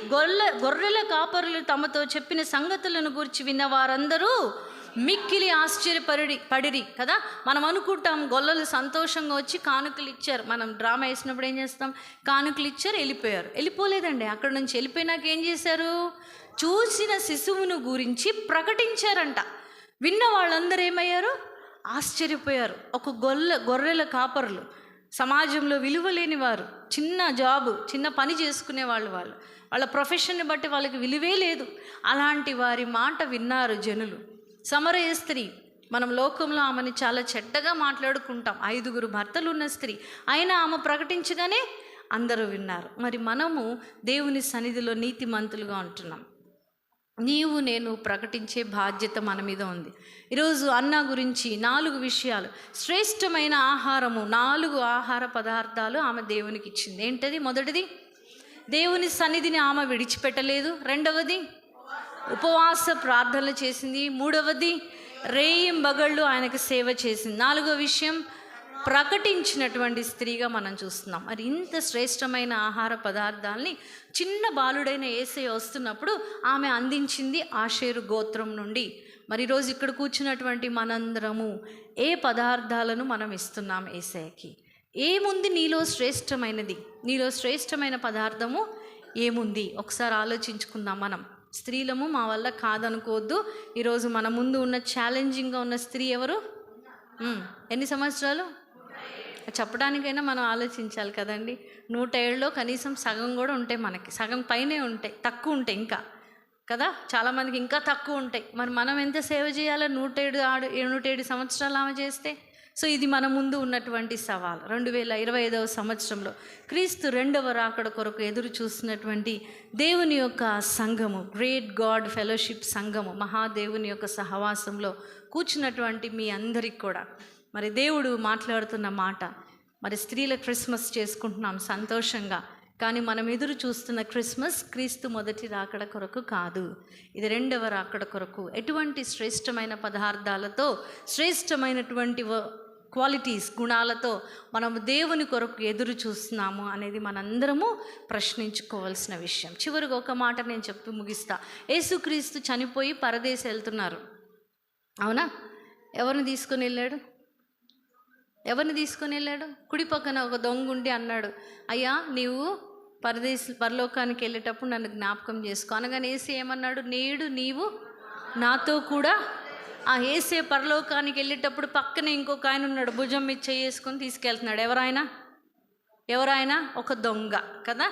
గొర్రెల కాపరులు తమతో చెప్పిన సంగతులను గూర్చి విన్న వారందరూ మిక్కిలి ఆశ్చర్యపడిరి కదా. మనం అనుకుంటాం గొల్లలు సంతోషంగా వచ్చి కానుకలు ఇచ్చారు. మనం డ్రామా వేసినప్పుడు ఏం చేస్తాం? కానుకలు ఇచ్చారు, వెళ్ళిపోలేదండి. అక్కడ నుంచి వెళ్ళిపోయినాక ఏం చేశారు? చూసిన శిశువును గురించి ప్రకటించారంట. విన్న వాళ్ళందరూ ఏమయ్యారు? ఆశ్చర్యపోయారు. ఒక గొర్రెల కాపరులు, సమాజంలో విలువ లేని వారు, చిన్న జాబు, చిన్న పని చేసుకునే వాళ్ళ ప్రొఫెషన్ని బట్టి వాళ్ళకి విలువే లేదు. అలాంటి వారి మాట విన్నారు జనులు. సమరయ స్త్రీ, మనం లోకంలో ఆమెని చాలా చెడ్డగా మాట్లాడుకుంటాం. 5 భర్తలు ఉన్న స్త్రీ అయినా ఆమె ప్రకటించగానే అందరూ విన్నారు. మరి మనము దేవుని సన్నిధిలో నీతిమంతులుగా ఉంటున్నాం. నీవు నేను ప్రకటించే బాధ్యత మన మీద ఉంది. ఈరోజు అన్న గురించి 4 విషయాలు. శ్రేష్టమైన ఆహారము, 4 ఆహార పదార్థాలు ఆమె దేవునికి ఇచ్చింది. ఏంటది? మొదటిది, దేవుని సన్నిధిని ఆమె విడిచిపెట్టలేదు. రెండవది, ఉపవాస ప్రార్థనలు చేసింది. మూడవది, రేయింబగళ్ళు ఆయనకు సేవ చేసింది. 4వ విషయం, ప్రకటించినటువంటి స్త్రీగా మనం చూస్తున్నాం. మరి ఇంత శ్రేష్టమైన ఆహార పదార్థాలని చిన్న బాలుడైన యేసయ్య వస్తున్నప్పుడు ఆమె అందించింది ఆషేరు గోత్రం నుండి. మరి ఈరోజు ఇక్కడ కూర్చున్నటువంటి మనందరము ఏ పదార్థాలను మనం ఇస్తున్నాం యేసయ్యకి? ఏముంది నీలో శ్రేష్టమైనది? నీలో శ్రేష్టమైన పదార్థము ఏముంది? ఒకసారి ఆలోచించుకుందాం. మనం స్త్రీలము, మా వల్ల కాదనుకోవద్దు. ఈరోజు మన ముందు ఉన్న ఛాలెంజింగ్గా ఉన్న స్త్రీ ఎవరు? ఎన్ని సంవత్సరాలు? చెప్పడానికైనా మనం ఆలోచించాలి కదండి. 107లో కనీసం సగం కూడా ఉంటాయి, మనకి సగం పైనే ఉంటాయి, తక్కువ ఉంటాయి ఇంకా కదా. చాలామందికి ఇంకా తక్కువ ఉంటాయి. మరి మనం ఎంత సేవ చేయాలో 107 సంవత్సరాలు ఆమె చేస్తే? సో ఇది మన ముందు ఉన్నటువంటి సవాల్. 2025వ సంవత్సరంలో క్రీస్తు 2వ రాకడ కొరకు ఎదురు చూస్తున్నటువంటి దేవుని యొక్క సంఘము, గ్రేట్ గాడ్ ఫెలోషిప్ సంఘము, మహాదేవుని యొక్క సహవాసంలో కూర్చున్నటువంటి మీ అందరికి కూడా మరి దేవుడు మాట్లాడుతున్న మాట, మరి స్త్రీల క్రిస్మస్ చేసుకుంటున్నాం సంతోషంగా, కానీ మనం ఎదురు చూస్తున్న క్రిస్మస్ క్రీస్తు మొదటి రాకడ కొరకు కాదు, ఇది 2వ రాకడ కొరకు. ఎటువంటి శ్రేష్టమైన పదార్థాలతో, శ్రేష్టమైనటువంటి క్వాలిటీస్, గుణాలతో మనము దేవుని కొరకు ఎదురు చూస్తున్నాము అనేది మనందరము ప్రశ్నించుకోవాల్సిన విషయం. చివరికి ఒక మాట నేను చెప్పి ముగిస్తా. యేసుక్రీస్తు చనిపోయి పరదేశం వెళ్తున్నారు, అవునా? ఎవరిని తీసుకొని వెళ్ళాడు? కుడి పక్కన ఒక దొంగ ఉండి అన్నాడు, అయ్యా నీవు పరలోకానికి వెళ్ళేటప్పుడు నన్ను జ్ఞాపకం చేసుకో అనగానే యేసే ఏమన్నాడు? నేడు నీవు నాతో కూడా. ఆ యేసే పరలోకానికి వెళ్ళేటప్పుడు పక్కనే ఇంకొక ఆయన ఉన్నాడు, భుజం మీద చేసుకొని తీసుకెళ్తున్నాడు. ఎవరైనా ఒక దొంగ కదా.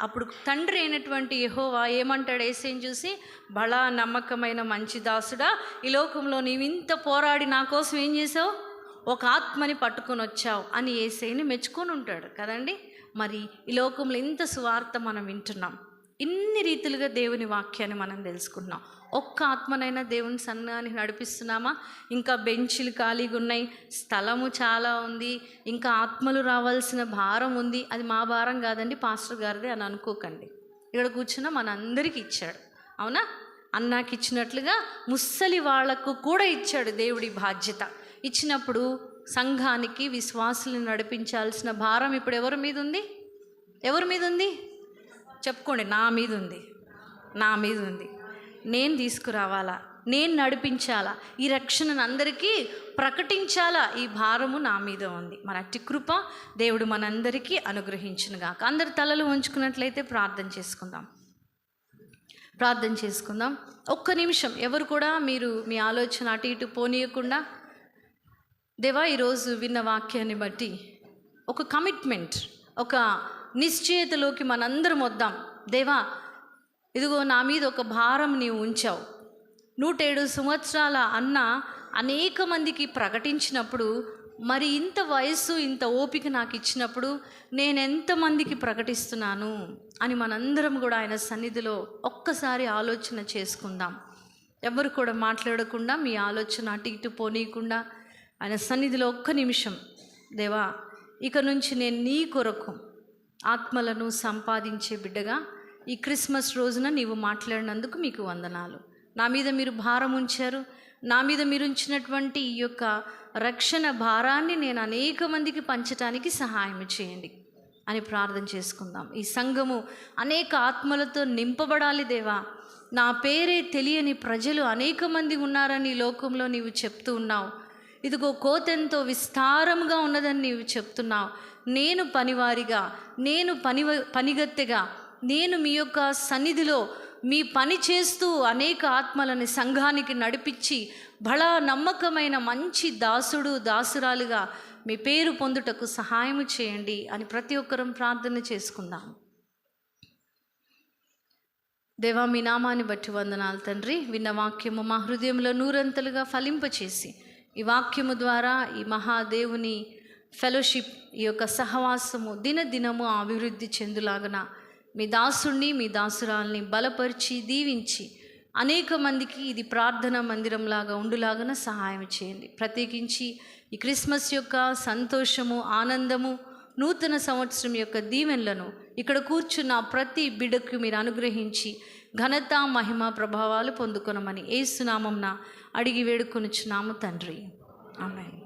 అప్పుడు తండ్రి అయినటువంటి యెహోవా ఏమంటాడు యేసేని చూసి? బలా నమ్మకమైన మంచి దాసుడా, ఈ లోకంలో నీవు ఇంత పోరాడి నా కోసం ఏం చేసావు? ఒక ఆత్మని పట్టుకొని వచ్చావు అని యేసేని మెచ్చుకొని ఉంటాడు కదండి. మరి ఈ లోకంలో ఇంత సువార్త మనం వింటున్నాం, ఇన్ని రీతిలుగా దేవుని వాక్యాన్ని మనం తెలుసుకుంటున్నాం. ఒక్క ఆత్మనైనా దేవుని సన్నిధానికి నడిపిస్తున్నామా? ఇంకా బెంచ్లు ఖాళీగా ఉన్నాయి, స్థలము చాలా ఉంది, ఇంకా ఆత్మలు రావాల్సిన భారం ఉంది. అది మా భారం కాదండి, పాస్టర్ గారిది అని అనుకోకండి. ఇక్కడ కూర్చున్న మనందరికీ ఇచ్చాడు, అవునా? అన్నాకి ఇచ్చినట్లుగా ముసలి వాళ్లకు కూడా ఇచ్చాడు దేవుడి బాధ్యత. ఇచ్చినప్పుడు సంఘానికి, విశ్వాసులను నడిపించాల్సిన భారం ఇప్పుడు ఎవరి మీద ఉంది? చెప్పుకోండి. నా మీద ఉంది. నేను తీసుకురావాలా, నేను నడిపించాలా, ఈ రక్షణను అందరికీ ప్రకటించాలా, ఈ భారము నా మీద ఉంది. మరి అట్టి కృప దేవుడు మనందరికీ అనుగ్రహించునుగాక. అందరి తలలు ఉంచుకున్నట్లయితే ప్రార్థన చేసుకుందాం. ఒక్క నిమిషం ఎవరు కూడా మీరు మీ ఆలోచన అటు ఇటు పోనీయకుండా, దేవా ఈరోజు విన్న వాక్యాన్ని బట్టి ఒక కమిట్మెంట్, ఒక నిశ్చయతలోకి మనందరం వద్దాం. దేవా ఇదిగో నా మీద ఒక భారం నీవు ఉంచావు. 107 సంవత్సరాల అన్న అనేక మందికి ప్రకటించినప్పుడు, మరి ఇంత వయస్సు, ఇంత ఓపిక నాకు ఇచ్చినప్పుడు నేను ఎంతమందికి ప్రకటిస్తున్నాను అని మనందరం కూడా ఆయన సన్నిధిలో ఒక్కసారి ఆలోచన చేసుకుందాం. ఎవరు కూడా మాట్లాడకుండా, మీ ఆలోచన అటు ఇటు పోనీయకుండా ఆయన సన్నిధిలో ఒక్క నిమిషం, దేవా ఇక నుంచి నేను నీ కొరకు ఆత్మలను సంపాదించే బిడ్డగా ఈ క్రిస్మస్ రోజున నీవు మాట్లాడినందుకు మీకు వందనాలు. నా మీద మీరు భారం ఉంచారు, నా మీద మీరు ఉంచినటువంటి ఈ యొక్క రక్షణ భారాన్ని నేను అనేక మందికి పంచటానికి సహాయం చేయండి అని ప్రార్థన చేసుకుందాం. ఈ సంఘము అనేక ఆత్మలతో నింపబడాలి దేవా. నా పేరే తెలియని ప్రజలు అనేక మంది ఉన్నారని ఈ లోకంలో నీవు చెప్తూ ఉన్నావు. ఇదిగో కోతెంతో విస్తారంగా ఉన్నదని నీవు చెప్తున్నావు. నేను పనివారిగా, నేను పనిగత్తెగా, నేను మీ యొక్క సన్నిధిలో మీ పని చేస్తూ అనేక ఆత్మలని సంఘానికి నడిపించి బలా నమ్మకమైన మంచి దాసుడు, దాసురాలుగా మీ పేరు పొందుటకు సహాయం చేయండి అని ప్రతి ఒక్కరం ప్రార్థన చేసుకుందాం. దేవా మీ నామాన్ని బట్టి వందనాలు తండ్రి. విన్న వాక్యము మా హృదయంలో నూరంతలుగా ఫలింపచేసి ఈ వాక్యము ద్వారా ఈ మహాదేవుని ఫెలోషిప్, ఈ యొక్క సహవాసము దినదినము అభివృద్ధి చెందులాగన మీ దాసుణ్ణి మీ దాసురాల్ని బలపరిచి దీవించి అనేక మందికి ఇది ప్రార్థన మందిరంలాగా ఉండులాగన సహాయం చేయండి. ప్రత్యేకించి ఈ క్రిస్మస్ యొక్క సంతోషము, ఆనందము, నూతన సంవత్సరం యొక్క దీవెనలను ఇక్కడ కూర్చున్న ప్రతి బిడ్డకు మీరు అనుగ్రహించి ఘనత, మహిమ, ప్రభావాలు పొందుకొనమని యేసు నామమున అడిగి వేడుకొనుచున్నాము తండ్రి. ఆమేన్.